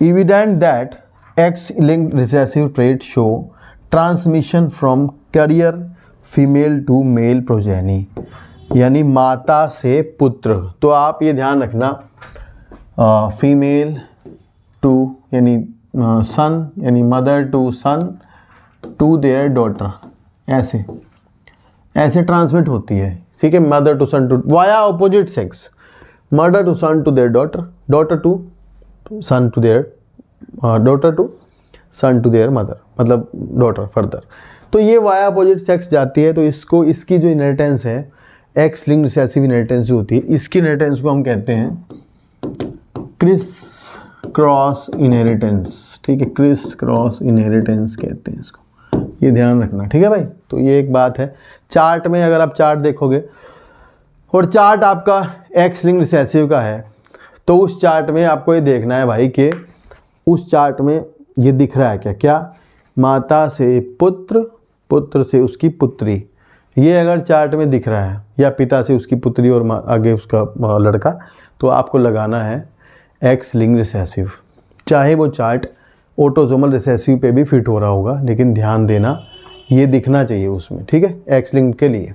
evident that X-linked recessive traits show transmission from carrier female to male progeny, यानी माता से पुत्र। तो आप ये ध्यान रखना, फीमेल टू यानी सन, यानी mother to son to their daughter, ऐसे ऐसे ट्रांसमिट होती है, ठीक है। Mother to son to via opposite sex, mother to son to their daughter, daughter to son to their daughter to son to their mother, मतलब डॉटर फर्दर। तो ये वाया अपोजिट सेक्स जाती है, तो इसको इसकी जो इनहेरिटेंस है एक्स लिंक्ड रिसेसिव इनहेरिटेंस जो होती है, इसकी इनहेरिटेंस को हम कहते हैं क्रिस क्रॉस इनहेरिटेंस, ठीक है। क्रिस क्रॉस इनहेरिटेंस कहते हैं इसको, ये ध्यान रखना, ठीक है भाई। तो ये एक बात है। चार्ट में अगर आप चार्ट देखोगे और चार्ट आपका एक्स लिंक्ड रिसेसिव का है, तो उस चार्ट में आपको ये देखना है भाई कि उस चार्ट में ये दिख रहा है क्या क्या, माता से पुत्र, पुत्र से उसकी पुत्री, ये अगर चार्ट में दिख रहा है, या पिता से उसकी पुत्री और आगे उसका लड़का, तो आपको लगाना है एक्स लिंक्ड रिसेसिव। चाहे वो चार्ट ऑटोसोमल रिसेसिव पे भी फिट हो रहा होगा, लेकिन ध्यान देना ये दिखना चाहिए उसमें, ठीक है, एक्स लिंक्ड के लिए।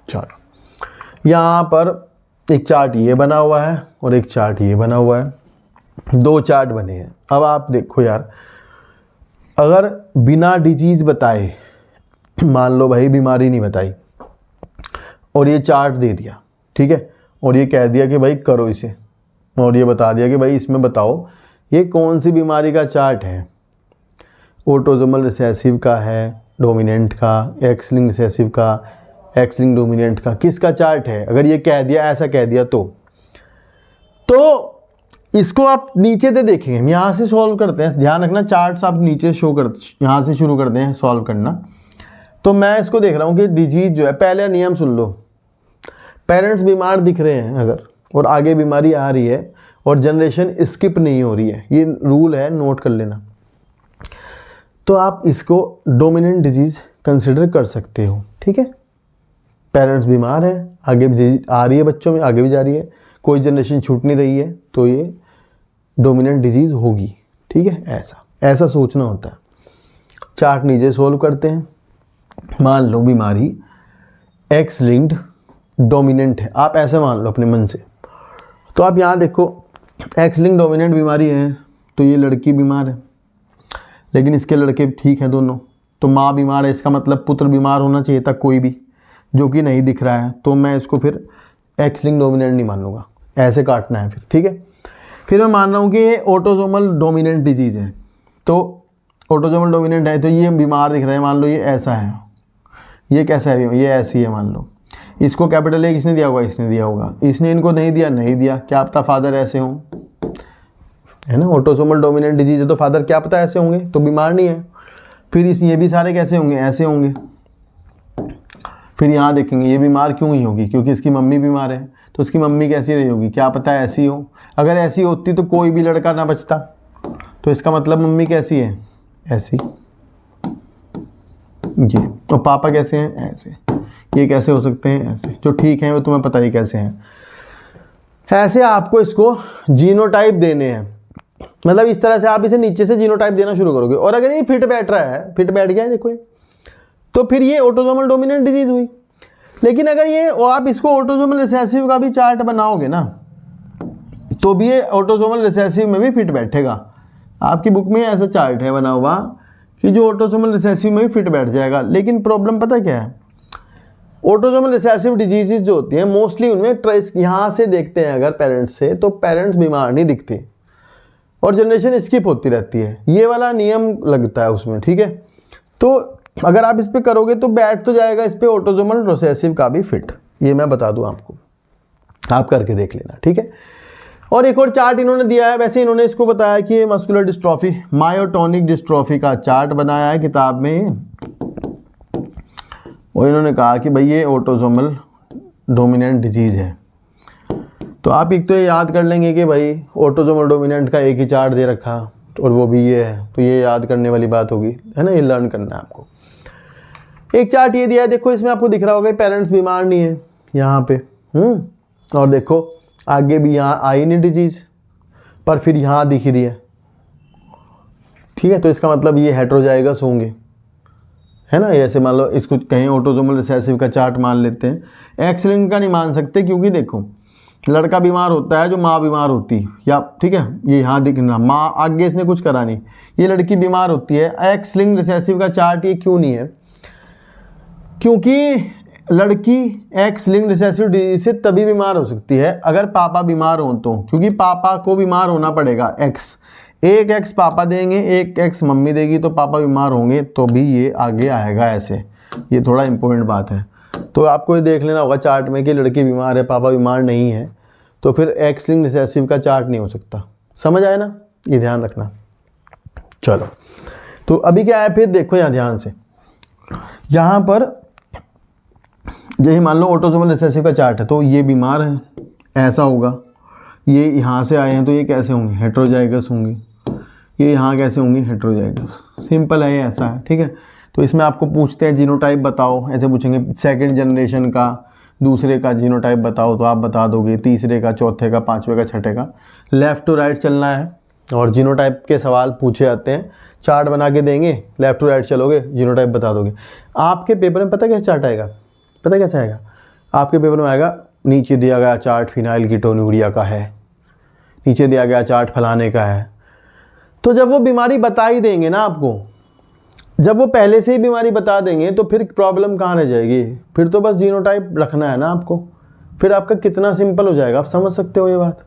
चलो यहाँ पर एक चार्ट ये बना हुआ है और एक चार्ट ये बना हुआ है, दो चार्ट बने हैं। अब आप देखो यार, अगर बिना डिजीज़ बताए, मान लो भाई बीमारी नहीं बताई और ये चार्ट दे दिया, ठीक है, और ये कह दिया कि भाई करो इसे, और ये बता दिया कि भाई इसमें बताओ ये कौन सी बीमारी का चार्ट है, ऑटोसोमल रिसेसिव का है, डोमिनेंट का, एक्स लिंक्ड रिसेसिव का, एक्स लिंक्ड डोमिनेंट का, किसका चार्ट है, अगर ये कह दिया, ऐसा कह दिया तो इसको आप नीचे से देखेंगे। हम यहाँ से सॉल्व करते हैं, ध्यान रखना चार्ट्स आप नीचे शो कर, यहाँ से शुरू करते हैं सॉल्व करना। तो मैं इसको देख रहा हूँ कि डिजीज जो है, पहले नियम सुन लो, पेरेंट्स बीमार दिख रहे हैं अगर, और आगे बीमारी आ रही है और जनरेशन स्किप नहीं हो रही है, ये रूल है, नोट कर लेना, तो आप इसको डोमिनेंट डिजीज़ कंसिडर कर सकते हो, ठीक है। पेरेंट्स बीमार हैं, आगे भी आ रही है बच्चों में, आगे भी जा रही है, कोई जनरेशन छूट नहीं रही है, तो ये डोमिनेंट डिजीज़ होगी, ठीक है। ऐसा सोचना होता है। चार्ट नीचे सोल्व करते हैं। मान लो बीमारी एक्स लिंक्ड डोमिनेंट है, आप ऐसे मान लो अपने मन से। तो आप यहाँ देखो, एक्स लिंक्ड डोमिनेंट बीमारी है, तो ये लड़की बीमार है, लेकिन इसके लड़के ठीक हैं दोनों, तो माँ बीमार है, इसका मतलब पुत्र बीमार होना चाहिए था कोई भी, जो कि नहीं दिख रहा है, तो मैं इसको फिर एक्स लिंक्ड डोमिनेंट नहीं मानूंगा, ऐसे काटना है फिर, ठीक है। फिर मैं मान रहा हूँ कि ये ऑटोसोमल डोमिनेंट डिजीज़ है, तो ऑटोसोमल डोमिनेंट है, तो ये बीमार दिख रहा है, मान लो ये ऐसा है, ये कैसा है, ये ऐसी है, मान लो इसको कैपिटल ए किसने दिया होगा, इसने दिया होगा, इसने इनको नहीं दिया, नहीं दिया, क्या पता फादर ऐसे हों, है ना, ऑटोसोमल डोमिनेंट डिजीज़ है तो फादर क्या पता ऐसे होंगे, तो बीमार नहीं है। फिर ये भी सारे कैसे होंगे, ऐसे होंगे। फिर यहाँ देखेंगे ये बीमार क्यों ही होगी, क्योंकि इसकी मम्मी बीमार है, तो उसकी मम्मी कैसी रही होगी, क्या पता ऐसी हो, अगर ऐसी होती तो कोई भी लड़का ना बचता, तो इसका मतलब मम्मी कैसी है, ऐसी, ये, और पापा कैसे हैं, ऐसे, ये कैसे हो सकते हैं, ऐसे, जो ठीक हैं वो तुम्हें पता ही कैसे हैं। ऐसे आपको इसको जीनोटाइप देने हैं, मतलब इस तरह से आप इसे नीचे से जीनोटाइप देना शुरू करोगे, और अगर ये फिट बैठ रहा है, फिट बैठ गया है देखो ये, तो फिर ये ऑटोसोमल डोमिनेंट डिजीज हुई। लेकिन अगर ये आप इसको ऑटोसोमल रिसेसिव का भी चार्ट बनाओगे ना, तो भी ये ऑटोसोमल रिसेसिव में भी फिट बैठेगा। आपकी बुक में ऐसा चार्ट है बना हुआ कि जो ऑटोसोमल रिसेसिव में भी फिट बैठ जाएगा। लेकिन प्रॉब्लम पता क्या है, ऑटोसोमल रिसेसिव डिजीजेस जो होती हैं मोस्टली उनमें ट्रेस, यहाँ से देखते हैं अगर पेरेंट्स से, तो पेरेंट्स बीमार नहीं दिखते और जनरेशन स्किप होती रहती है, ये वाला नियम लगता है उसमें, ठीक है। तो अगर आप इस पे करोगे तो बैठ तो जाएगा इस पे ऑटोसोमल रिसेसिव का भी फिट, ये मैं बता दूं आपको, आप करके देख लेना, ठीक है। और एक और चार्ट इन्होंने दिया है, वैसे इन्होंने इसको बताया कि ये मस्कुलर डिस्ट्रॉफी, मायोटोनिक डिस्ट्रॉफी का चार्ट बनाया है किताब में, और इन्होंने कहा कि भाई ये ऑटोसोमल डोमिनेंट डिजीज़ है। तो आप एक तो ये याद कर लेंगे कि भाई ऑटोसोमल डोमिनेंट का एक ही चार्ट दे रखा और वो भी ये है, तो ये याद करने वाली बात होगी, है ना, ये लर्न करना है आपको। एक चार्ट ये दिया है, देखो इसमें आपको दिख रहा होगा पेरेंट्स बीमार नहीं है यहाँ पे, और देखो आगे भी यहाँ आई नहीं डिजीज़, पर फिर यहाँ दिख रही है, ठीक है। तो इसका मतलब ये हेटेरोजाइगस होंगे, है ना। ऐसे मान लो इसको कहीं ऑटोसोमल रिसेसिव का चार्ट मान लेते हैं, एक्स लिंक्ड का नहीं मान सकते, क्योंकि देखो लड़का बीमार होता है जो माँ बीमार होती है, या ठीक है ये यहाँ दिखना माँ, आगे इसने कुछ करा नहीं, ये लड़की बीमार होती है। एक्स लिंक्ड रिसेसिव का चार्ट ये क्यों नहीं है? क्योंकि लड़की एक्स लिंक्ड रिसेसिव डिजीज से तभी बीमार हो सकती है अगर पापा बीमार हो तो, क्योंकि पापा को बीमार होना पड़ेगा। एक्स, एक एक्स पापा देंगे, एक एक्स मम्मी देगी, तो पापा बीमार होंगे तो भी ये आगे आएगा ऐसे। ये थोड़ा इंपॉर्टेंट बात है। तो आपको ये देख लेना होगा चार्ट में कि लड़की बीमार है, पापा बीमार नहीं है, तो फिर एक्स लिंक्ड रिसेसिव का चार्ट नहीं हो सकता। समझ आया ना, ये ध्यान रखना। चलो, तो अभी क्या है फिर देखो यहाँ ध्यान से, यहाँ पर यही मान लो ऑटोसोमल रिसेसिव का चार्ट है, तो ये बीमार है ऐसा होगा, ये यहाँ से आए हैं तो ये कैसे होंगे? हेट्रोजाइगस होंगे। ये यहाँ कैसे होंगे? हेट्रोजाइगस। सिंपल है, ये ऐसा है, ठीक है। तो इसमें आपको पूछते हैं जीनोटाइप बताओ, ऐसे पूछेंगे सेकंड जनरेशन का, दूसरे का जीनोटाइप बताओ, तो आप बता दोगे, तीसरे का, चौथे का, पांचवे का, छठे का। लेफ़्ट टू राइट चलना है और जीनोटाइप के सवाल पूछे जाते हैं, चार्ट बना के देंगे, लेफ़्ट टू राइट चलोगे, जीनोटाइप बता दोगे। आपके पेपर में पता क्या चार्ट आएगा? पता क्या आएगा आपके पेपर में? आएगा नीचे दिया गया चार्ट फिनाइल कीटोन्यूरिया का है, नीचे दिया गया चार्ट फलाने का है। तो जब वो बीमारी बता ही देंगे ना आपको, जब वो पहले से ही बीमारी बता देंगे तो फिर प्रॉब्लम कहाँ रह जाएगी? फिर तो बस जीनोटाइप रखना है ना आपको, फिर आपका कितना सिंपल हो जाएगा। आप समझ सकते हो ये बात,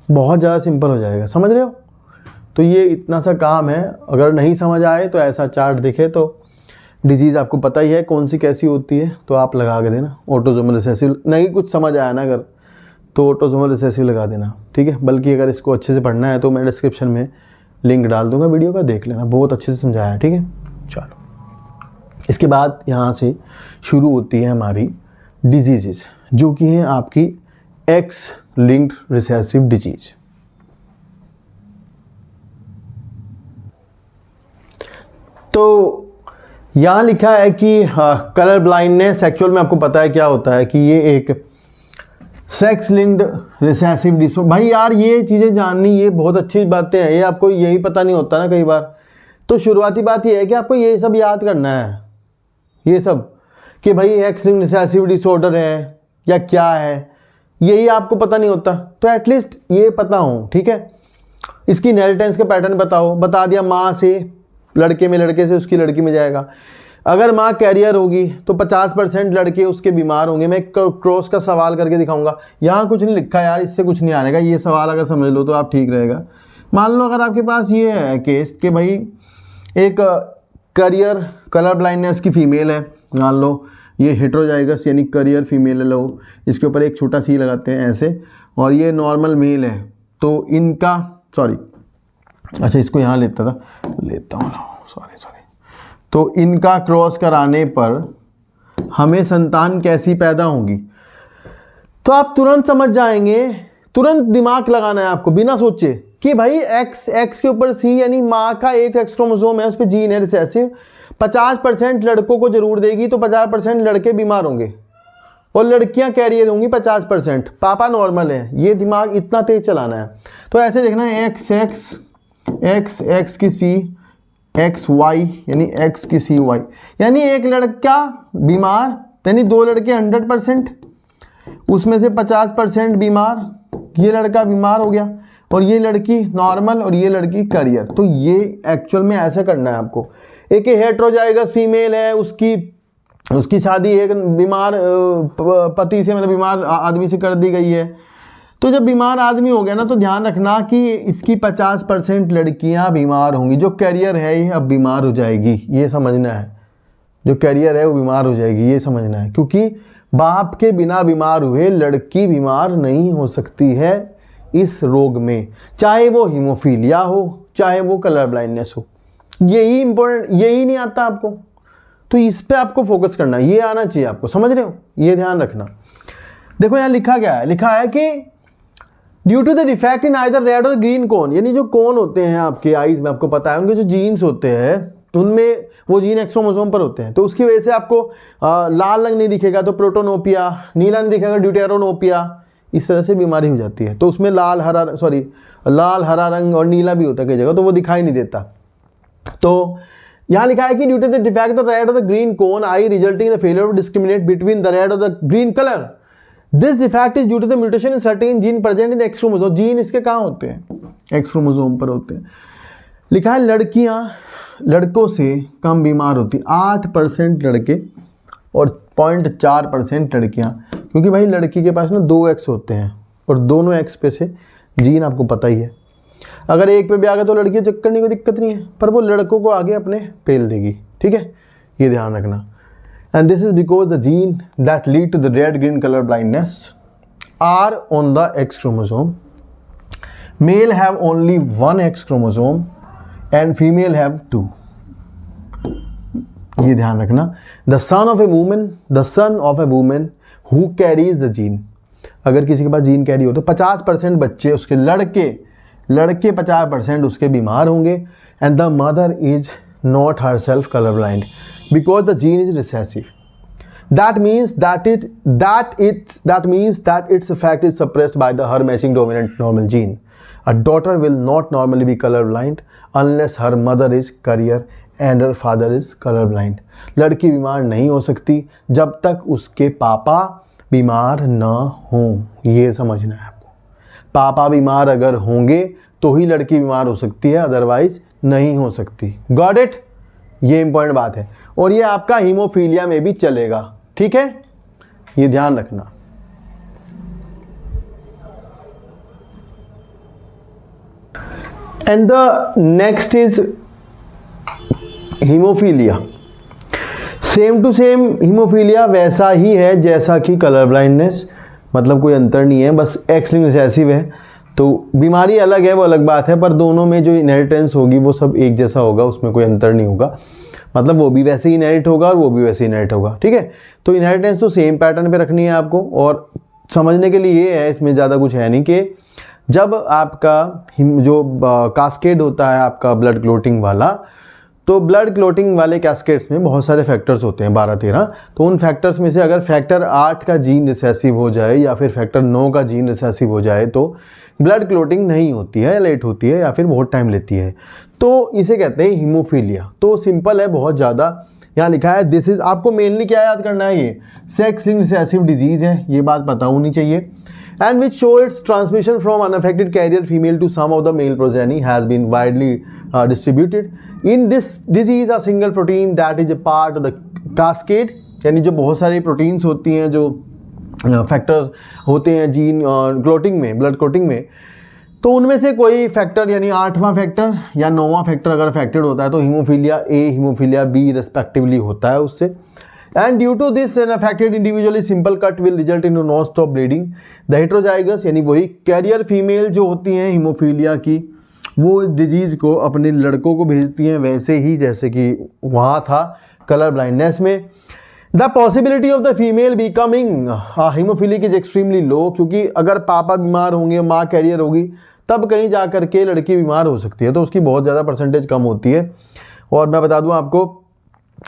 बहुत ज़्यादा सिंपल हो जाएगा, समझ रहे हो? तो ये इतना सा काम है। अगर नहीं समझ आए तो ऐसा चार्ट दिखे तो डिजीज़ आपको पता ही है कौन सी कैसी होती है, तो आप लगा के देना ऑटोसोमल रिसेसिव। नहीं कुछ समझ आया ना अगर, तो ऑटोसोमल रिसेसिव लगा देना, ठीक है। बल्कि अगर इसको अच्छे से पढ़ना है तो मैं डिस्क्रिप्शन में लिंक डाल दूंगा वीडियो का, देख लेना, बहुत अच्छे से समझाया है, ठीक है। चलो, इसके बाद यहाँ से शुरू होती है हमारी डिजीज़, जो कि है आपकी एक्स लिंक्ड रिसेसिव डिजीज। तो यहाँ लिखा है कि कलर ब्लाइंडनेस, एक्चुअल में आपको पता है क्या होता है कि ये एक सेक्स लिंक्ड रिसेसिव डिसऑर्डर। भाई यार ये चीज़ें जाननी, ये बहुत अच्छी बातें हैं, ये आपको यही पता नहीं होता ना कई बार। तो शुरुआती बात ये है कि आपको ये सब याद करना है, ये सब कि भाई एक्स लिंक्ड रिसेसिव डिसऑर्डर है या क्या है, यही आपको पता नहीं होता। तो एटलीस्ट ये पता हो, ठीक है। इसकी इनहेरिटेंस के पैटर्न बताओ, बता दिया माँ से लड़के में, लड़के से उसकी लड़की में जाएगा। अगर माँ कैरियर होगी तो 50% लड़के उसके बीमार होंगे। मैं क्रॉस का सवाल करके दिखाऊंगा, यहाँ कुछ नहीं लिखा यार, इससे कुछ नहीं आने का। ये सवाल अगर समझ लो तो आप ठीक रहेगा। मान लो अगर आपके पास ये है केस कि भाई एक करियर कलर ब्लाइंडनेस की फीमेल है, मान लो ये हेट्रोजाइगस यानी करियर फीमेल है, लो इसके ऊपर एक छोटा सी लगाते हैं ऐसे, और ये नॉर्मल मेल है। तो इनका अच्छा इसको यहाँ लेता हूँ, सॉरी। तो इनका क्रॉस कराने पर हमें संतान कैसी पैदा होगी, तो आप तुरंत समझ जाएंगे। तुरंत दिमाग लगाना है आपको बिना सोचे कि भाई एक्स के ऊपर सी यानी माँ का एक एक्स क्रोमोसोम है, उस पर जीन है रिसेसिव, 50% लड़कों को जरूर देगी, तो 50% लड़के बीमार होंगे और लड़कियां कैरियर होंगी 50%, पापा नॉर्मल है। ये दिमाग इतना तेज चलाना है। तो ऐसे देखना है एक्स की सी, एक्स वाई यानी एक्स की सी वाई, यानी एक लड़का बीमार यानी दो लड़के 100%, उसमें से 50% बीमार, ये लड़का बीमार हो गया और ये लड़की नॉर्मल और ये लड़की करियर। तो ये एक्चुअल में ऐसा करना है आपको। एक हेट्रोजाइगस फीमेल है, उसकी शादी एक बीमार पति से, मतलब बीमार आदमी से कर दी गई है। तो जब बीमार आदमी हो गया ना, तो ध्यान रखना कि इसकी 50% लड़कियां बीमार होंगी। जो कैरियर है ये अब बीमार हो जाएगी, ये समझना है। जो कैरियर है वो बीमार हो जाएगी, ये समझना है। क्योंकि बाप के बिना बीमार हुए लड़की बीमार नहीं हो सकती है इस रोग में, चाहे वो हीमोफीलिया हो, चाहे वो कलर ब्लाइंडनेस हो। यही इंपॉर्टेंट, यही नहीं आता आपको, तो इस पे आपको फोकस करना, ये आना चाहिए आपको, समझ रहे हो, ये ध्यान रखना। देखो यहाँ लिखा क्या है, लिखा है कि due to the defect in either red और ग्रीन कोन, यानी जो कोन होते हैं आपके आईज में, आपको पता है उनके जो जीन्स होते हैं उनमें वो जीन एक्स क्रोमोसोम पर होते हैं, तो उसकी वजह से आपको लाल रंग नहीं दिखेगा तो प्रोटोनोपिया, नीला नहीं दिखेगा ड्यूटेरोनोपिया, इस तरह से बीमारी हो जाती है। तो उसमें लाल हरा रंग और नीला भी होता है कई जगह, तो वो दिखाई नहीं देता। तो यहाँ लिखा है कि due to the defect the red और the green cone eye resulting the failure to discriminate between the red और the green colour, this defect is due to the mutation in certain gene present in X chromosome. Gene इसके कहाँ होते हैं? एक्स क्रोमोसोम पर होते हैं। लिखा है लड़कियां लड़कों से कम बीमार होती, 8% लड़के और 0.4% लड़कियां, क्योंकि भाई लड़की के पास ना 2 एक्स होते हैं और दोनों एक्स पे से जीन आपको पता ही है, अगर एक पे भी आ गया तो लड़की चेक करने की दिक्कत नहीं है, पर वो लड़कों को आगे अपने पेल देगी। ठीक है, ये ध्यान रखना। And this is because the gene that lead to the red green colour blindness are on the X chromosome. Male have only 1 X chromosome and female have 2। ये ध्यान रखना। The son of a women who carries the gene, अगर किसी के पास जीन कैरी हो तो 50% बच्चे उसके लड़के 50% उसके बीमार होंगे। And the mother is not her self colour blind because the gene is recessive. That means that its effect is suppressed by the her matching dominant normal gene. A daughter will not normally be colorblind unless her mother is carrier and her father is colorblind. लड़की बीमार नहीं हो सकती जब तक उसके पापा बीमार ना हों, ये समझना है आपको। पापा बीमार अगर होंगे तो ही लड़की बीमार हो सकती है, अदरवाइज नहीं हो सकती। Got it? ये इंपॉर्टेंट बात है, और ये आपका हीमोफीलिया में भी चलेगा। ठीक है, ये ध्यान रखना। And the next is haemophilia. Same to same haemophilia वैसा ही है जैसा कि कलर ब्लाइंडनेस, मतलब कोई अंतर नहीं है, बस एक्स लिंक्ड रिसेसिव है, तो बीमारी अलग है वो अलग बात है, पर दोनों में जो इनहेरिटेंस होगी वो सब एक जैसा होगा, उसमें कोई अंतर नहीं होगा। मतलब वो भी वैसे ही इनहेरिट होगा और वो भी वैसे ही इनहेरिट होगा। ठीक है, तो इनहेरिटेंस तो सेम पैटर्न पे रखनी है आपको, और समझने के लिए ये है, इसमें ज़्यादा कुछ है नहीं, कि जब आपका जो कास्केड होता है आपका ब्लड क्लोटिंग वाला, तो ब्लड क्लोटिंग वाले कैस्केड्स में बहुत सारे फैक्टर्स होते हैं, 12-13। तो उन फैक्टर्स में से अगर फैक्टर 8 का जीन रिसेसिव हो जाए या फिर फैक्टर 9 का जीन रिसेसिव हो जाए तो ब्लड क्लोटिंग नहीं होती है, लेट होती है या फिर बहुत टाइम लेती है, तो इसे कहते हैं हीमोफीलिया। तो सिंपल है बहुत ज़्यादा। यहाँ लिखा है दिस इज, आपको मेनली क्या याद करना है, ये सेक्स लिंक्ड रिसेसिव डिजीज है, ये बात पता होनी चाहिए। And which show its transmission from unaffected carrier female to some of the male progeny has been widely distributed. In this disease a single protein that is a part of the cascade, यानी जो बहुत सारी प्रोटीन्स होती हैं, जो फैक्टर्स होते हैं जीन क्लोटिंग में, ब्लड क्लोटिंग में, तो उनमें से कोई फैक्टर यानी 8वां फैक्टर या 9वां फैक्टर अगर अफेक्टेड होता है तो haemophilia A, haemophilia B respectively होता है उससे। And due to this an affected individual simple cut will result in non stop bleeding. The heterozygous यानी वही कैरियर फीमेल जो होती हैं हीमोफीलिया की, वो डिजीज़ को अपने लड़कों को भेजती हैं, वैसे ही जैसे कि वहाँ था कलर ब्लाइंडनेस में। The possibility of the female becoming haemophilic is extremely low, क्योंकि अगर पापा बीमार होंगे, माँ कैरियर होगी, तब कहीं जा कर के लड़की बीमार हो सकती है, तो उसकी बहुत ज़्यादा परसेंटेज कम होती है। और मैं बता दूं आपको,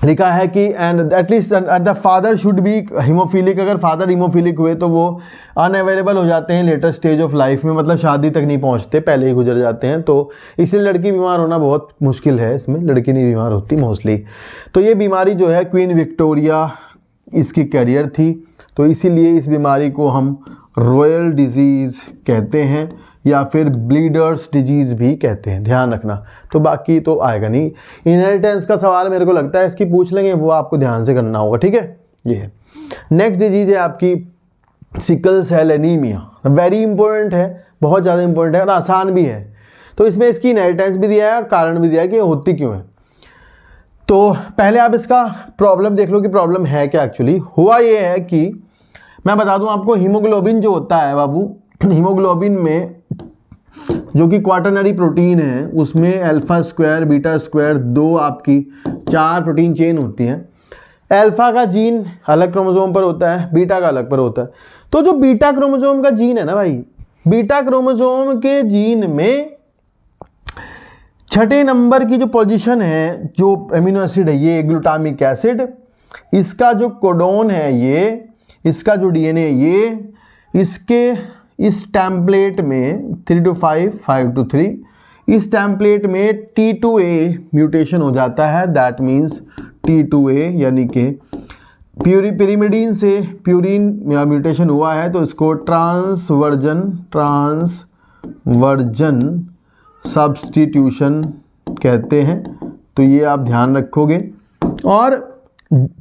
लिखा है कि and at least the father should be haemophilic, अगर फादर हीमोफीलिक हुए तो वो अनअवेलेबल हो जाते हैं लेटर स्टेज ऑफ लाइफ में, मतलब शादी तक नहीं पहुंचते, पहले ही गुजर जाते हैं, तो इसलिए लड़की बीमार होना बहुत मुश्किल है, इसमें लड़की नहीं बीमार होती मोस्टली। तो ये बीमारी जो है क्वीन विक्टोरिया इसकी कैरियर थी, तो इसीलिए इस बीमारी को हम रॉयल डिजीज़ कहते हैं या फिर ब्लीडर्स डिजीज़ भी कहते हैं, ध्यान रखना। तो बाकी तो आएगा नहीं। इनहेरिटेंस का सवाल मेरे को लगता है इसकी पूछ लेंगे, वो आपको ध्यान से करना होगा। ठीक है, ये है। नेक्स्ट डिजीज़ है आपकी sickle cell anaemia. Very important है, बहुत ज़्यादा इंपॉर्टेंट है और आसान भी है। तो इसमें इसकी इनहेरिटेंस भी दिया है और कारण भी दिया है कि होती क्यों है। तो पहले आप इसका प्रॉब्लम देख लो कि प्रॉब्लम है क्या। एक्चुअली हुआ ये है कि मैं बता दूं आपको, हीमोग्लोबिन जो होता है बाबू, हीमोग्लोबिन में जो कि क्वाटरनरी प्रोटीन है, उसमें अल्फा स्क्वायर बीटा स्क्वायर 2 आपकी 4 प्रोटीन चेन होती हैं। अल्फा का जीन अलग क्रोमोसोम पर होता है, बीटा का अलग पर होता है। तो जो बीटा क्रोमोसोम का जीन है ना भाई, बीटा क्रोमोसोम के जीन में 6 नंबर की जो पोजीशन है, जो एमिनो एसिड है ये ग्लूटामिक एसिड, इसका जो कोडोन है ये, इसका जो डीएनए ये, इसके इस टेम्पलेट में 3 to 5, 5 to 3, इस टेम्पलेट में T2A म्यूटेशन हो जाता है। दैट मीन्स T2A यानी कि पिरिमिडीन से प्यूरिन म्यूटेशन हुआ है तो इसको ट्रांसवर्जन सब्स्टिट्यूशन कहते हैं। तो ये आप ध्यान रखोगे। और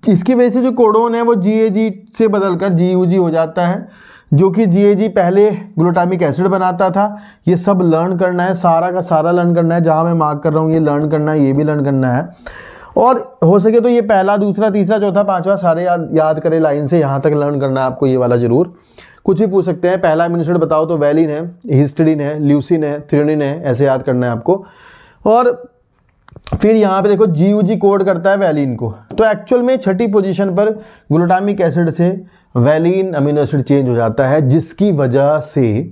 इसकी वजह से जो कोडोन है वो GAG से बदलकर GUG हो जाता है, जो कि GAG पहले ग्लूटामिक एसिड बनाता था। ये सब लर्न करना है, सारा का सारा लर्न करना है। जहाँ मैं मार्क कर रहा हूँ ये लर्न करना है, ये भी लर्न करना है। और हो सके तो ये पहला, दूसरा, तीसरा, चौथा, पांचवा सारे याद करें लाइन से, यहाँ तक लर्न करना है आपको ये वाला जरूर। कुछ भी पूछ सकते हैं। पहला अमीनो एसिड बताओ तो वैलिन है, हिस्टिडीन है, ल्यूसिन है, थ्रेओनिन है, ऐसे याद करना है आपको। और फिर यहाँ पे देखो GUG कोड करता है वैलिन को। तो एक्चुअल में छठी पोजीशन पर ग्लूटामिक एसिड से वैलिन अमीनो एसिड चेंज हो जाता है, जिसकी वजह से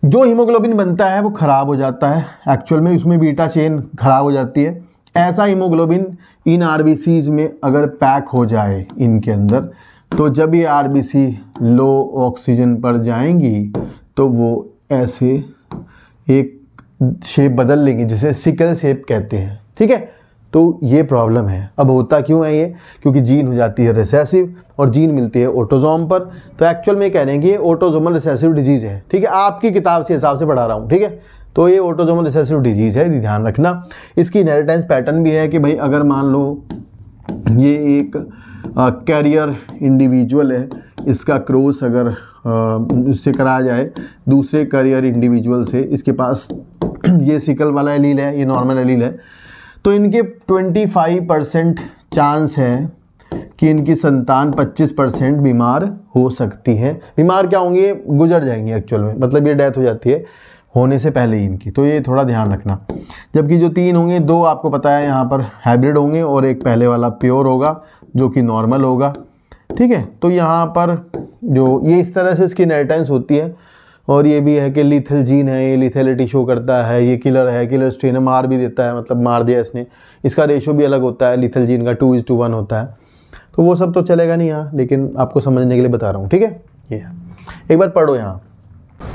जो हीमोग्लोबिन बनता है वो खराब हो जाता है। एक्चुअल में उसमें बीटा चेन खराब हो जाती है। ऐसा हीमोग्लोबिन इन RBCs में अगर पैक हो जाए इनके अंदर, तो जब ये RBC लो ऑक्सीजन पर जाएंगी तो वो ऐसे एक शेप बदल लेंगी, जिसे सिकल शेप कहते हैं। ठीक है, तो ये प्रॉब्लम है। अब होता क्यों है ये? क्योंकि जीन हो जाती है रिसेसिव और जीन मिलती है ऑटोजोम पर। तो एक्चुअल में कह रहे हैं कि ये ऑटोजोमल रिसेसिव डिजीज़ है। ठीक है, आपकी किताब से हिसाब से पढ़ा रहा हूँ। ठीक है, तो ये ऑटोजोमल रिसेसिव डिजीज़ है, ध्यान रखना। इसकी इनहेरिटेंस पैटर्न भी है कि भाई अगर मान लो ये एक कैरियर इंडिविजुअल है, इसका क्रॉस अगर उससे कराया जाए दूसरे कैरियर इंडिविजुअल से, इसके पास ये सिकल वाला एलील है, ये नॉर्मल एलील है, तो इनके 25% चांस है कि इनकी संतान 25% बीमार हो सकती है। बीमार क्या होंगे? गुजर जाएंगी एक्चुअल में, मतलब ये डेथ हो जाती है होने से पहले ही इनकी। तो ये थोड़ा ध्यान रखना। जबकि जो 3 होंगे, 2 आपको पता है यहाँ पर हाइब्रिड होंगे और एक पहले वाला प्योर होगा जो कि नॉर्मल होगा। ठीक है, तो यहाँ पर जो ये इस तरह से इसकी इनहेरिटेंस होती है। और ये भी है कि लीथल जीन है, ये लीथेलिटी शो करता है, ये किलर है, किलर स्ट्रेन है, मार भी देता है, मतलब मार दिया इसने। इसका रेशो भी अलग होता है, लीथल जीन का 2:1 होता है। तो वो सब तो चलेगा नहीं यहाँ, लेकिन आपको समझने के लिए बता रहा हूँ। ठीक है, ये एक बार पढ़ो यहाँ।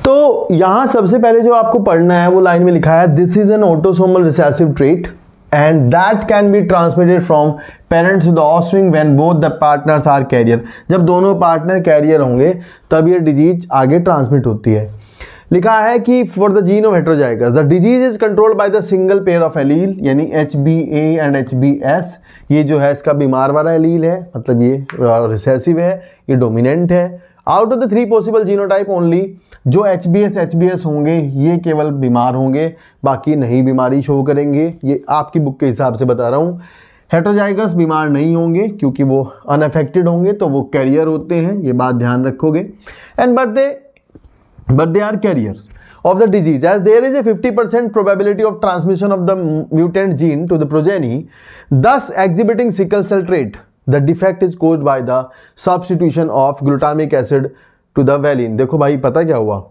तो यहाँ सबसे पहले जो आपको पढ़ना है वो लाइन में लिखा है, this is an autosomal recessive trait and that can be transmitted from parents to the offspring when both the partners are carrier। जब दोनों पार्टनर कैरियर होंगे तब ये डिजीज आगे ट्रांसमिट होती है। लिखा है कि for the gene of heterozygous the disease is controlled by the single pair of allele, यानी HBA एंड HBS। ये जो है इसका बीमार वाला एलील है, मतलब ये रिसेसिव है, ये डोमिनेंट है। Out of the 3 possible genotype only, जो HBS होंगे ये केवल बीमार होंगे, बाकी नहीं बीमारी शो करेंगे। ये आपकी बुक के हिसाब से बता रहा हूँ। हेटेरोजाइगस बीमार नहीं होंगे क्योंकि वो अनअफेक्टेड होंगे, तो वो कैरियर होते हैं, ये बात ध्यान रखोगे। And but they are carriers of the disease as there is a 50% probability of transmission of the mutant gene to the progeny, thus exhibiting sickle cell trait. The defect is caused by the substitution of glutamic acid to the valine। देखो भाई पता क्या हुआ,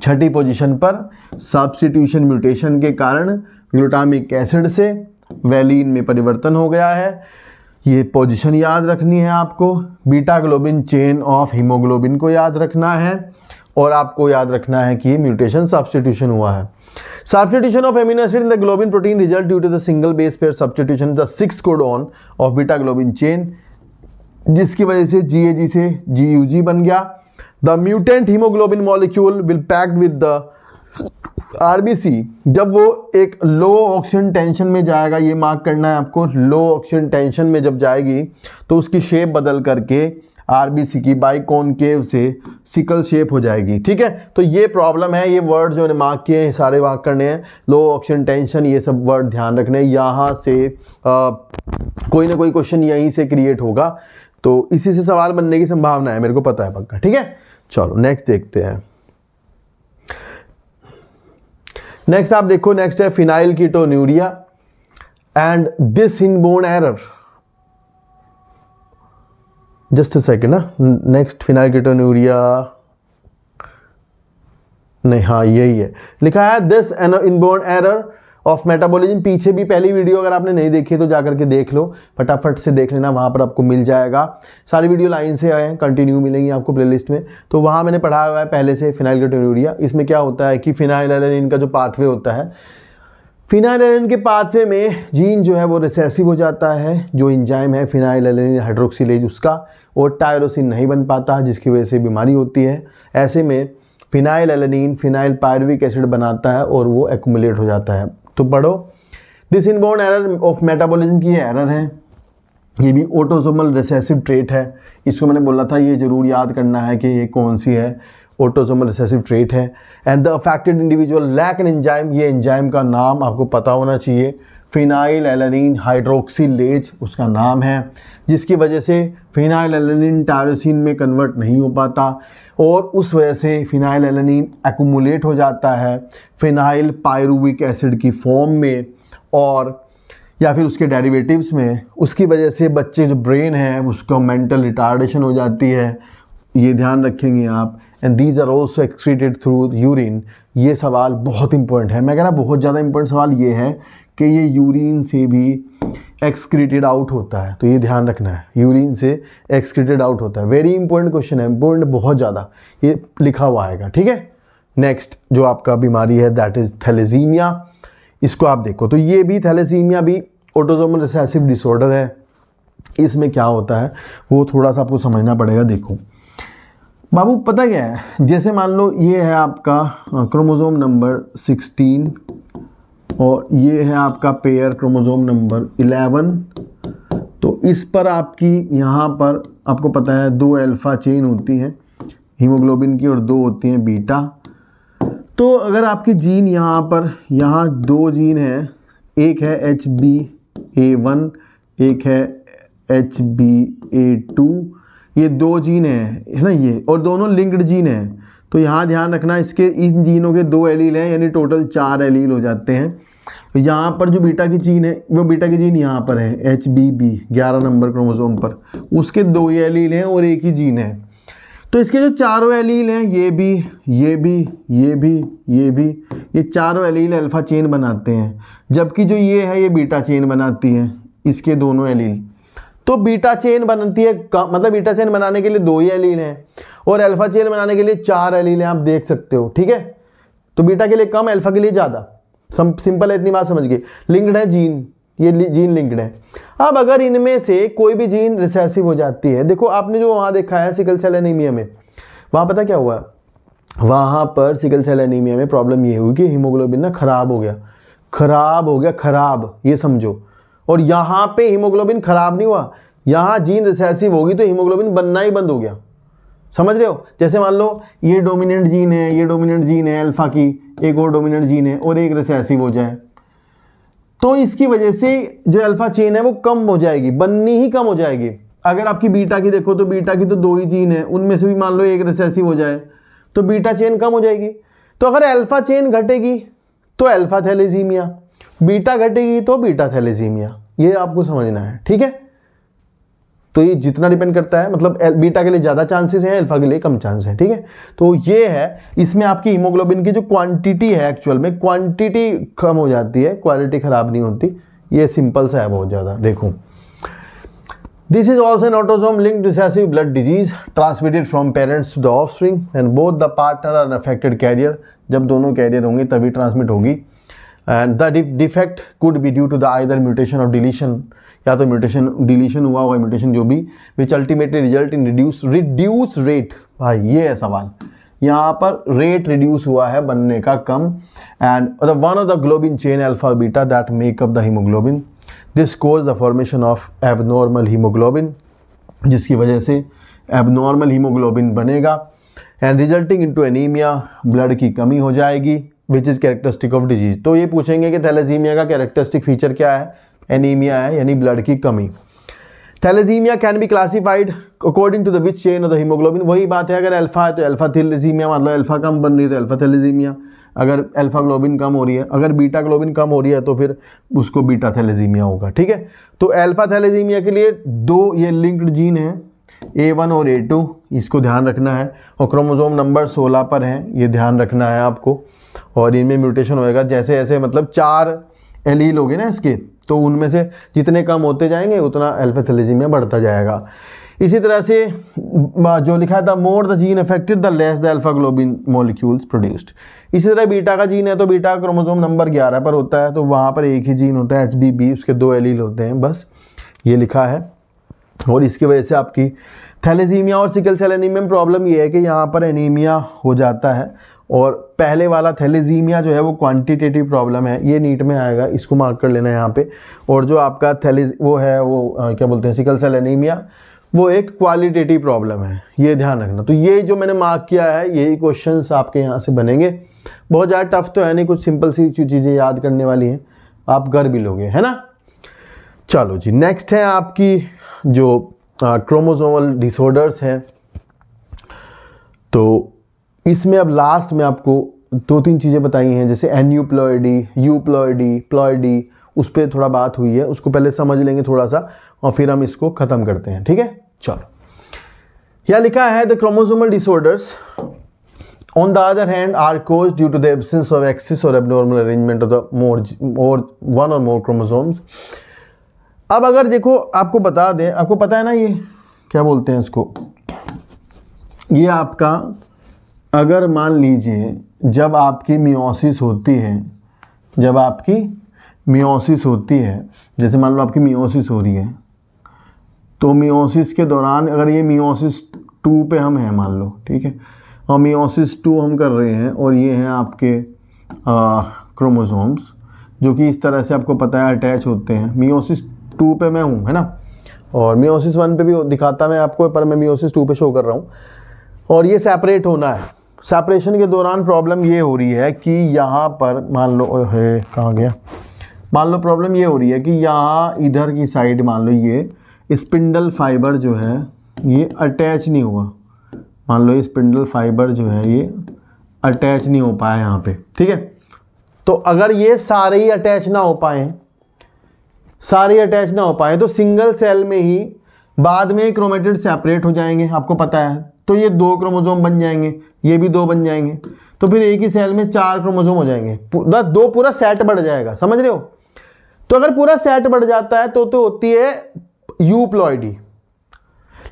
छठी पोजीशन पर सब्स्टिट्यूशन म्यूटेशन के कारण ग्लूटामिक एसिड से वैलिन में परिवर्तन हो गया है। ये पोजीशन याद रखनी है आपको। Beta globin chain of haemoglobin को याद रखना है और आपको याद रखना है कि म्यूटेशन सब्स्टिट्यूशन हुआ है। Substitution of amino acid in the globin protein result due to the single base pair substitution the 6th codon of beta globin chain, जिसकी वजह से GAG से GUG बन गया। The mutant hemoglobin molecule will packed with the RBC। जब वो एक लो ऑक्सीजन टेंशन में जाएगा, ये मार्क करना है आपको, लो ऑक्सीजन टेंशन में जब जाएगी तो उसकी शेप बदल करके RBC की बाइकॉनकेव से सिकल शेप हो जाएगी। ठीक है, तो ये प्रॉब्लम है। ये वर्ड जो मैंने मार्क किए हैं सारे मार्क करने हैं। लो ऑक्सीजन टेंशन, ये सब वर्ड ध्यान रखने। यहाँ से कोई ना कोई क्वेश्चन यहीं से क्रिएट होगा, तो इसी से सवाल बनने की संभावना है, मेरे को पता है पक्का। ठीक है, चलो नेक्स्ट देखते हैं। नेक्स्ट आप देखो, नेक्स्ट है phenylketonuria and this inborn error. Just a second ना, नेक्स्ट फिनाइल कीटोन्यूरिया नहीं, हाँ यही है। लिखा है this an inborn error of metabolism. पीछे भी पहली वीडियो अगर आपने नहीं देखी तो जाकर के देख लो, फटाफट से देख लेना, वहाँ पर आपको मिल जाएगा। सारी वीडियो लाइन से आए, कंटिन्यू मिलेंगी आपको प्लेलिस्ट में। तो वहाँ मैंने पढ़ाया हुआ है पहले से फिनाइल कीटोन्यूरिया। इसमें क्या होता है कि फिनाइलएलानिन का जो पाथवे होता है, फिनाइलएलैनिन के पाथवे में जीन जो है वो रिसेसिव हो जाता है, जो एंजाइम है फिनाइलएलैनिन हाइड्रोक्सिलेज उसका, और टायरोसिन नहीं बन पाता जिसकी वजह से बीमारी होती है। ऐसे में फिनाइलएलैनिन फिनाइल पायरुविक एसिड बनाता है और वो एक्यूमुलेट हो जाता है। तो पढ़ो, this inborn error of metabolism की एरर है, ये भी ऑटोसोमल रिसेसिव ट्रेट है। इसको मैंने बोला था ये जरूर याद करना है कि ये कौन सी है, ऑटोसोमल रिसेसिव ट्रेट है। And the affected individual lack an enzyme, ये एंजाइम का नाम आपको पता होना चाहिए, फिनाइलएलैनिन हाइड्रोक्सिलेज उसका नाम है, जिसकी वजह से फिनाइलएलैनिन टायरोसिन में कन्वर्ट नहीं हो पाता और उस वजह से फिनाइलएलैनिन एक्यूमुलेट हो जाता है फिनाइल पायरुविक एसिड की फॉर्म में और या फिर उसके डेरिवेटिव्स में। उसकी वजह से बच्चे जो ब्रेन है उसका मेंटल रिटार्डेशन हो जाती है, ये ध्यान रखेंगे आप। And these are also excreted through urine. ये सवाल बहुत इंपॉर्टेंट है, मैं कह रहा बहुत ज़्यादा इंपॉर्टेंट सवाल ये है कि ये यूरिन से भी एक्सक्रीटेड आउट होता है, तो ये ध्यान रखना है, यूरिन से एक्सक्रीटेड आउट होता है। वेरी इंपॉर्टेंट क्वेश्चन है, इंपॉर्टेंट बहुत ज़्यादा, ये लिखा हुआ आएगा, ठीक है। नेक्स्ट जो आपका बीमारी है दैट इज़ थैलेसीमिया, इसको आप देखो तो ये भी थैलेसीमिया भी ऑटोसोमल रिसेसिव डिसऑर्डर है। इसमें क्या होता है वो थोड़ा सा आपको समझना पड़ेगा। देखो बाबू, पता क्या है, जैसे मान लो ये है आपका क्रोमोसोम नंबर 16 और ये है आपका पेयर क्रोमोसोम नंबर 11। तो इस पर आपकी यहाँ पर आपको पता है 2 अल्फ़ा चेन होती हैं हीमोग्लोबिन की और 2 होती हैं बीटा। तो अगर आपकी जीन यहाँ पर, यहाँ 2 जीन हैं, एक है HBA1, एक है HBA2, ये 2 जीन है ना ये, और दोनों लिंक्ड जीन हैं। तो यहाँ ध्यान रखना, इसके इन जीनों के 2 एलील हैं, यानी टोटल 4 एलील हो जाते हैं। तो यहाँ पर जो बीटा की जीन है वो बीटा की जीन यहाँ पर है HBB 11 नंबर क्रोमोसोम पर, उसके 2 ही एलील हैं और एक ही जीन है। तो इसके जो चारों एलील हैं ये भी, ये भी, ये भी, ये भी, ये चारों एलील अल्फ़ा चेन बनाते हैं, जबकि जो ये है ये बीटा चेन बनाती है, इसके दोनों एलील। तो बीटा चेन बनती है, मतलब बीटा चेन बनाने के लिए 2 ही एलील हैं और अल्फ़ा चेन बनाने के लिए 4 एलील हैं, आप देख सकते हो, ठीक है। तो बीटा के लिए कम, अल्फ़ा के लिए ज़्यादा, सिंपल है, इतनी बात समझ गए। लिंक्ड है जीन, ये जीन लिंक्ड है। अब अगर इनमें से कोई भी जीन रिसेसिव हो जाती है, देखो आपने जो वहाँ देखा है सिकल सेल एनीमिया में, वहाँ पता क्या हुआ, वहाँ पर सिकल सेल एनीमिया में प्रॉब्लम ये हुई कि हीमोग्लोबिन ना खराब हो गया, खराब, ये समझो। और यहाँ पे हीमोग्लोबिन खराब नहीं हुआ, यहाँ जीन रिसेसिव होगी तो हीमोग्लोबिन बनना ही बंद हो गया, समझ रहे हो। जैसे मान लो ये डोमिनेंट जीन है, ये डोमिनेंट जीन है अल्फ़ा की, एक और डोमिनेंट जीन है और एक रिसेसिव हो जाए, तो इसकी वजह से जो अल्फ़ा चेन है वो कम हो जाएगी, बननी ही कम हो जाएगी। अगर आपकी बीटा की देखो तो बीटा की तो 2 ही जीन है, उनमें से भी मान लो एक रिसेसिव हो जाए तो बीटा चेन कम हो जाएगी। तो अगर अल्फ़ा चेन घटेगी तो अल्फ़ा थैलेसीमिया, बीटा घटेगी तो बीटा थैलेसीमिया, ये आपको समझना है, ठीक है। तो ये जितना डिपेंड करता है, मतलब बीटा के लिए ज़्यादा चांसेस हैं, अल्फा के लिए कम चांस है, ठीक है। तो ये है, इसमें आपकी हीमोग्लोबिन की जो क्वांटिटी है, एक्चुअल में क्वांटिटी कम हो जाती है, क्वालिटी खराब नहीं होती। ये सिंपल सा है बहुत ज़्यादा। देखो, this is also an autosome linked recessive blood disease transmitted from parents to the offspring and both the partner are affected carrier. जब दोनों कैरियर होंगे तभी ट्रांसमिट होगी। And the defect could be due to the either mutation और डिलीशन, या तो म्यूटेशन डिलीशन हुआ होगा, म्यूटेशन जो भी, which ultimately result in reduce rate. भाई ये है सवाल, यहाँ पर रेट रिड्यूस हुआ है बनने का कम। And one of the globin chain alpha beta that make up the haemoglobin, this cause the formation of abnormal haemoglobin, जिसकी वजह से एबनॉर्मल हीमोग्लोबिन बनेगा and resulting into anaemia, blood की कमी हो जाएगी, which is characteristic of disease. तो ये पूछेंगे कि थैलेसीमिया का कैरेक्टरिस्टिक फीचर क्या है, एनीमिया है, यानी ब्लड की कमी। Thalassaemia can be classified according to the which chain of the haemoglobin. वही बात है, अगर अल्फा है तो अल्फा थैलेसीमिया, मतलब अल्फा कम बन रही है तो अल्फा थैलेसीमिया, अगर अल्फा ग्लोबिन कम हो रही है, अगर बीटा ग्लोबिन कम हो रही है तो फिर उसको बीटा थैलेसीमिया होगा, ठीक है। तो अल्फा थैलेसीमिया के लिए 2 ये लिंक्ड जीन है, A1 और A2, इसको ध्यान रखना है, और क्रोमोसोम नंबर 16 पर है, ये ध्यान रखना है आपको। और इनमें म्यूटेशन होएगा जैसे जैसे, मतलब 4 एलील हो गए ना इसके, तो उनमें से जितने कम होते जाएंगे उतना अल्फा थैलेसीमिया बढ़ता जाएगा। इसी तरह से जो लिखा था more the gene affected the less the alpha globin molecules produced. इसी तरह बीटा का जीन है तो बीटा क्रोमोसोम नंबर 11 पर होता है, तो वहाँ पर एक ही जीन होता है HBB, उसके 2 एलील होते हैं, बस ये लिखा है। और इसकी वजह से आपकी थैलेसीमिया और सिकल सेल एनीमिया में प्रॉब्लम ये है कि यहाँ पर एनीमिया हो जाता है, और पहले वाला थैलेसीमिया जो है वो क्वांटिटेटिव प्रॉब्लम है, ये नीट में आएगा, इसको मार्क कर लेना है यहाँ पे। और जो आपका क्या बोलते हैं सिकल सेल एनीमिया, वो एक क्वालिटेटिव प्रॉब्लम है, ये ध्यान रखना। तो ये जो मैंने मार्क किया है यही क्वेश्चंस आपके यहाँ से बनेंगे। बहुत ज़्यादा टफ तो है नहीं, कुछ सिंपल सी चीज़ें याद करने वाली हैं, आप कर भी लोगे, है ना। चलो जी, नेक्स्ट है आपकी जो क्रोमोसोमल डिसऑर्डर्स है। तो इसमें अब लास्ट में आपको 2-3 चीज़ें बताई हैं, जैसे एन्यूप्लॉइडी, यूप्लॉइडी, प्लॉइडी, उस पर थोड़ा बात हुई है, उसको पहले समझ लेंगे थोड़ा सा और फिर हम इसको ख़त्म करते हैं, ठीक है। चलो, यह लिखा है the chromosomal disorders on the other hand are caused due to the absence of excess or abnormal arrangement of the one or more chromosomes. अब अगर देखो, आपको बता दें, आपको पता है ना ये क्या बोलते हैं इसको, ये आपका अगर मान लीजिए जब आपकी मियोसिस होती है, जैसे मान लो आपकी मियोसिस हो रही है, तो मियोसिस के दौरान अगर ये मियोसिस 2 पे हम हैं मान लो, ठीक है, और मियोसिस 2 हम कर रहे हैं, और ये हैं आपके क्रोमोसोम्स जो कि इस तरह से आपको पता है अटैच होते हैं। मियोसिस 2 पे मैं हूँ, है ना, और मियोसिस 1 पे भी दिखाता मैं आपको, पर मैं मियोसिस 2 पे शो कर रहा हूँ, और ये सेपरेट होना है। सेपरेशन के दौरान प्रॉब्लम ये हो रही है कि यहाँ पर मान लो, है कहाँ गया, मान लो प्रॉब्लम ये हो रही है कि यहाँ इधर की साइड मान लो ये स्पिंडल फाइबर जो है ये अटैच नहीं हुआ, मान लो स्पिंडल फाइबर जो है ये अटैच नहीं हो पाया यहाँ पे, ठीक है। तो अगर ये सारे ही अटैच ना हो पाए तो सिंगल सेल में ही बाद में क्रोमेटिड सेपरेट हो जाएंगे, आपको पता है, तो ये 2 क्रोमोसोम बन जाएंगे, ये भी 2 बन जाएंगे, तो फिर एक ही सेल में 4 क्रोमोसोम हो जाएंगे, पूरा सेट बढ़ जाएगा, समझ रहे हो। तो अगर पूरा सेट बढ़ जाता है तो होती है यूप्लॉइडी।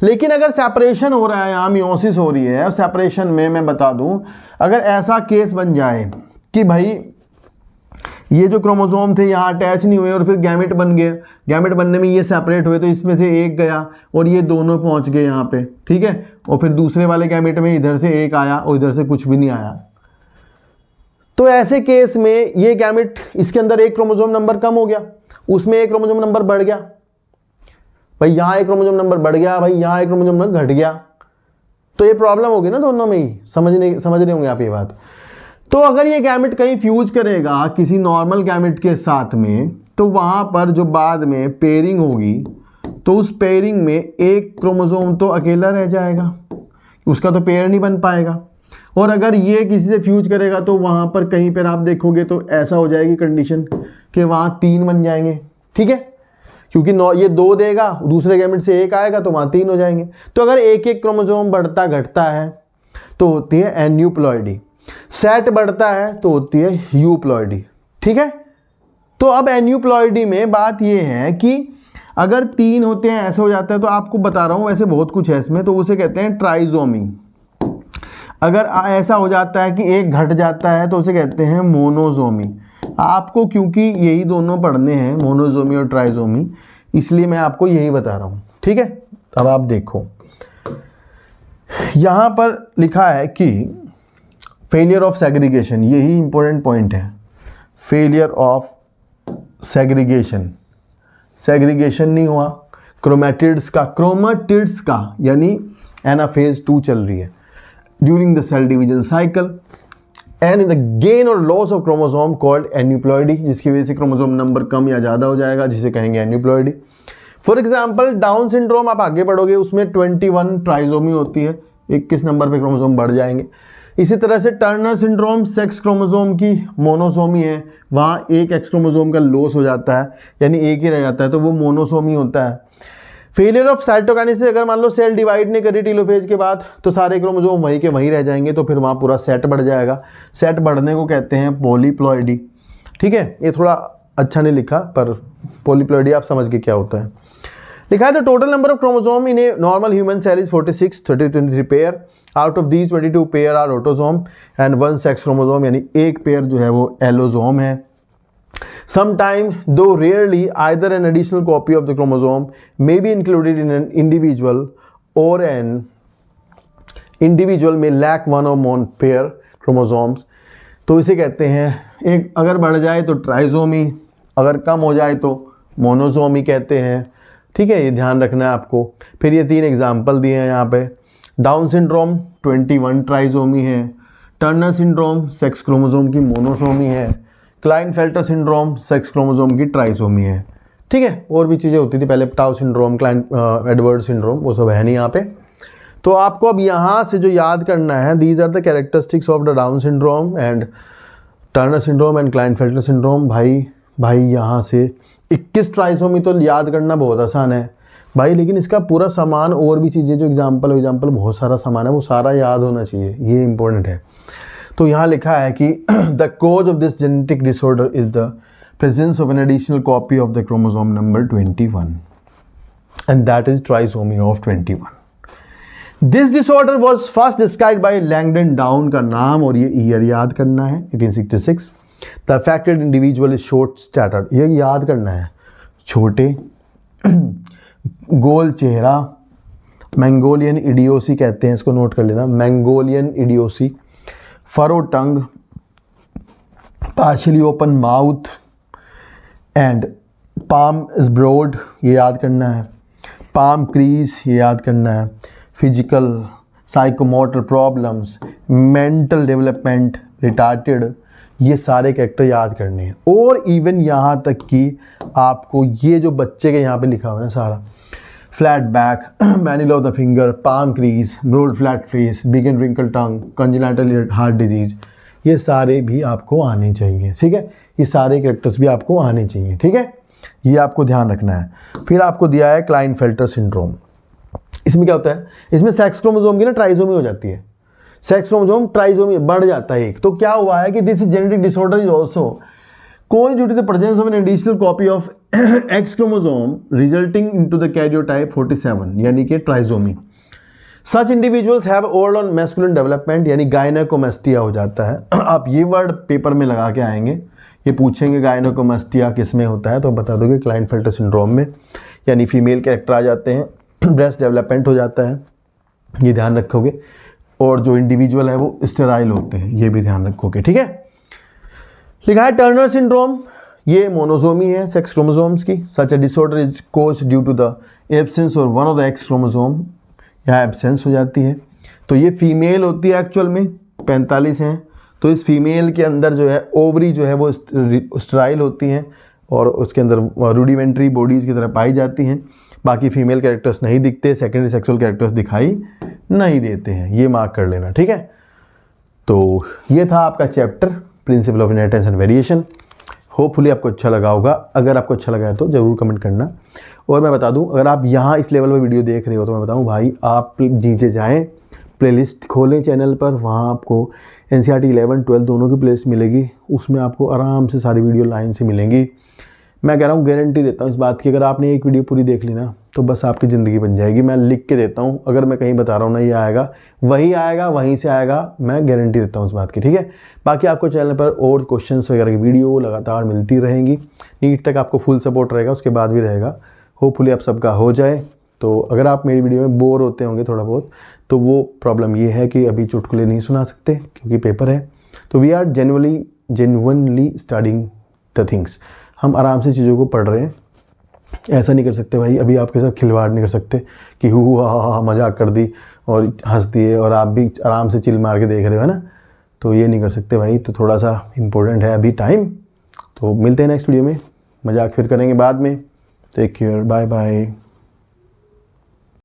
लेकिन अगर सेपरेशन हो रहा है, यहाँ मियोसिस हो रही है, और सेपरेशन में मैं बता दूं, अगर ऐसा केस बन जाए कि भाई ये जो क्रोमोसोम थे यहाँ अटैच नहीं हुए और फिर गैमेट बन गए, गैमेट बनने में ये सेपरेट हुए, तो इसमें से एक गया और ये दोनों पहुँच गए यहाँ पे, ठीक है, और फिर दूसरे वाले गैमेट में इधर से एक आया और इधर से कुछ भी नहीं आया, तो ऐसे केस में ये गैमेट, इसके अंदर एक क्रोमोसोम नंबर कम हो गया, उसमें एक क्रोमोसोम नंबर बढ़ गया, भाई यहाँ एक क्रोमोसोम नंबर बढ़ गया, भाई यहाँ एक क्रोमोसोम नंबर घट गया, तो ये प्रॉब्लम होगी ना दोनों में ही, समझ रहे होंगे आप ये बात। तो अगर ये गैमेट कहीं फ्यूज करेगा किसी नॉर्मल गैमेट के साथ में, तो वहाँ पर जो बाद में पेयरिंग होगी, तो उस पेयरिंग में एक क्रोमोसोम तो अकेला रह जाएगा, उसका तो पेयर नहीं बन पाएगा। और अगर ये किसी से फ्यूज करेगा तो वहाँ पर कहीं पर आप देखोगे तो ऐसा हो जाएगी कंडीशन कि वहाँ 3 बन जाएंगे, ठीक है, क्योंकि ये 2 देगा, दूसरे गैमेट से 1 आएगा तो वहाँ 3 हो जाएंगे। तो अगर एक एक क्रोमोसोम बढ़ता घटता है तो होती है एन्यूप्लॉइडी, सेट बढ़ता है तो होती है यूप्लॉइडी, ठीक है। तो अब एन्यूप्लॉइडी में बात ये है कि अगर 3 होते हैं, ऐसे हो जाता है, तो आपको बता रहा हूँ, वैसे बहुत कुछ है इसमें, तो उसे कहते हैं ट्राइजोमी। अगर ऐसा हो जाता है कि एक घट जाता है तो उसे कहते हैं मोनोजोमी। आपको क्योंकि यही दोनों पढ़ने हैं, मोनोजोमी और ट्राइजोमी, इसलिए मैं आपको यही बता रहा हूँ, ठीक है। अब आप देखो, यहाँ पर लिखा है कि फेलियर ऑफ सेग्रीगेशन, यही इंपॉर्टेंट पॉइंट है, फेलियर ऑफ सेग्रीगेशन नहीं हुआ क्रोमेटिड्स का, यानी एनाफेज 2 चल रही है during the cell division cycle, and in the gain or loss of chromosome called aneuploidy, जिसकी वजह से क्रोमोसोम नंबर कम या ज़्यादा हो जाएगा, जिसे कहेंगे aneuploidy. For example down syndrome, आप आगे बढ़ोगे उसमें 21 ट्राइजोमी होती है, 21 नंबर पे क्रोमोसोम बढ़ जाएंगे। इसी तरह से टर्नर सिंड्रोम, सेक्स क्रोमोसोम की मोनोसोमी है, वहाँ एक एक्स क्रोमोसोम का लॉस हो जाता है, यानी एक ही रह जाता है, तो वो मोनोसोमी होता है। फेलियर ऑफ साइटोकाइनेसिस, अगर मान लो सेल डिवाइड नहीं करी टेलोफेज के बाद, तो सारे क्रोमोसोम वहीं के वहीं रह जाएंगे, तो फिर वहाँ पूरा सेट बढ़ जाएगा। सेट बढ़ने को कहते हैं पॉलीप्लॉइडी, ठीक है। ये थोड़ा अच्छा नहीं लिखा, पर पॉलीप्लॉइडी आप समझ के क्या होता है। लिखा है the total number of chromosome in a normal human cell is 46, 23 pair. Out of these 22 pair are autosome and 1 sex chromosome, यानी एक पेयर जो है वो एलोसोम है। Sometime, though rarely, either an additional copy of the chromosome may be included in an individual, or an individual may lack one or more pair chromosomes। तो इसे कहते हैं, एक अगर बढ़ जाए तो ट्राइजोमी, अगर कम हो जाए तो मोनोसोमी कहते हैं। ठीक है, ये ध्यान रखना है आपको। फिर ये 3 एग्जाम्पल दिए हैं यहाँ पे। डाउन सिंड्रोम 21 ट्राइजोमी है, टर्नर सिंड्रोम सेक्स क्रोमोसोम की मोनोसोमी है, क्लाइनफेल्टर सिंड्रोम सेक्स क्रोमोसोम की ट्राइसोमी है। ठीक है, और भी चीज़ें होती थी पहले, टाउ सिंड्रोम, एडवर्ड सिंड्रोम, वो सब है नहीं यहाँ पे। तो आपको अब यहाँ से जो याद करना है, these are the characteristics of the Down syndrome and Turner syndrome and Klinefelter syndrome. भाई यहाँ से 21 ट्राइसोमी तो याद करना बहुत आसान है भाई, लेकिन इसका पूरा सामान और भी चीज़ें जो एग्जाम्पल बहुत सारा सामान है, वो सारा याद होना चाहिए, ये इंपॉर्टेंट है। तो यहाँ लिखा है कि the cause of this genetic disorder is the presence of an additional copy of the chromosome number 21 and that is trisomy of 21। This disorder was first described by Langdon Down का नाम और ये ईयर याद करना है 1866। The affected individual is short statured, ये याद करना है, छोटे, गोल चेहरा, मंगोलियन इडियोसी कहते हैं इसको, नोट कर लेना, Mongolian idiocy, furrow tongue, partially open mouth and palm is broad, ये याद करना है, पाम क्रीज, ये याद करना है, physical psychomotor problems, mental development retarded, ये सारे कैरेक्टर याद करने हैं। और इवन यहाँ तक कि आपको ये जो बच्चे के यहाँ पे लिखा हुआ है ना सारा, flat back, manila of the finger, palm crease, broad flat face, big and wrinkle tongue, congenital heart disease, ये सारे भी आपको आने चाहिए। ठीक है, ये सारे कैरेक्टर्स भी आपको आने चाहिए। ठीक है, ये आपको ध्यान रखना है। फिर आपको दिया है क्लाइनफेल्टर सिंड्रोम। इसमें क्या होता है, इसमें सेक्स क्रोमोसोम की ना ट्राइसोमी हो जाती है, सेक्स क्रोमोसोम ट्राइसोमी बढ़ जाता है एक। तो क्या हुआ है कि this genetic disorder is also coins due to the presence of an additional copy of X chromosome resulting into the karyotype 47, यानी कि trisomy. Such individuals have old on masculine development, यानी गायनेकोमेस्टिया हो जाता है। आप ये वर्ड पेपर में लगा के आएंगे, ये पूछेंगे गायनेकोमेस्टिया किस में होता है, तो बता दोगे क्लाइनफेल्टर सिंड्रोम में, यानी फीमेल कैरेक्टर आ जाते हैं, ब्रेस्ट डेवलपमेंट हो जाता है, ये ध्यान रखोगे। और जो इंडिविजुअल है वो स्टेराइल होते हैं, ये भी ध्यान रखोगे। ठीक है, लिखा है टर्नर सिंड्रोम, ये मोनोसोमी है सेक्स क्रोमोसोम्स की। Such a disorder is caused due to the absence or one of the X chromosome, यहाँ एब्सेंस हो जाती है। तो ये फीमेल होती है, एक्चुअल में 45 हैं। तो इस फीमेल के अंदर जो है ओवरी जो है वो स्टेराइल होती हैं और उसके अंदर रूडिमेंट्री बॉडीज़ की तरह पाई जाती हैं। बाकी फीमेल कैरेक्टर्स नहीं दिखते, सेकेंडरी सेक्सुअल कैरेक्टर्स दिखाई नहीं देते हैं, ये मार्क कर लेना। ठीक है, तो ये था आपका chapter principal of inheritance and variation. Hopefully आपको अच्छा लगा होगा। अगर आपको अच्छा लगा है तो ज़रूर कमेंट करना। और मैं बता दूं, अगर आप यहाँ इस लेवल पर वीडियो देख रहे हो तो मैं बताऊं भाई, आप नीचे जाएं, प्लेलिस्ट खोलें चैनल पर, वहाँ आपको NCERT 11, 12 दोनों की प्लेलिस्ट मिलेगी। उसमें आपको आराम से सारी वीडियो लाइन से मिलेंगी। मैं कह रहा हूँ, गारंटी देता हूँ इस बात की, अगर आपने एक वीडियो पूरी देख ली ना तो बस आपकी ज़िंदगी बन जाएगी। मैं लिख के देता हूँ, अगर मैं कहीं बता रहा हूँ ना ये आएगा, वही आएगा, वहीं से आएगा, मैं गारंटी देता हूँ इस बात की। ठीक है, बाकी आपको चैनल पर और क्वेश्चंस वगैरह की वीडियो लगातार मिलती रहेंगी। नीट तक आपको फुल सपोर्ट रहेगा, उसके बाद भी रहेगा। होपफुली आप सबका हो जाए। तो अगर आप मेरी वीडियो में बोर होते होंगे थोड़ा बहुत, तो वो प्रॉब्लम ये है कि अभी चुटकुले नहीं सुना सकते क्योंकि पेपर है। तो we are genuinely studying the things, हम आराम से चीज़ों को पढ़ रहे हैं। ऐसा नहीं कर सकते भाई, अभी आपके साथ खिलवाड़ नहीं कर सकते कि हु हा मजाक कर दी और हंस दिए और आप भी आराम से चिल मार के देख रहे हो, है ना। तो ये नहीं कर सकते भाई, तो थोड़ा सा इम्पोर्टेंट है अभी टाइम। तो मिलते हैं नेक्स्ट वीडियो में, मजाक फिर करेंगे बाद में। Take care, bye bye.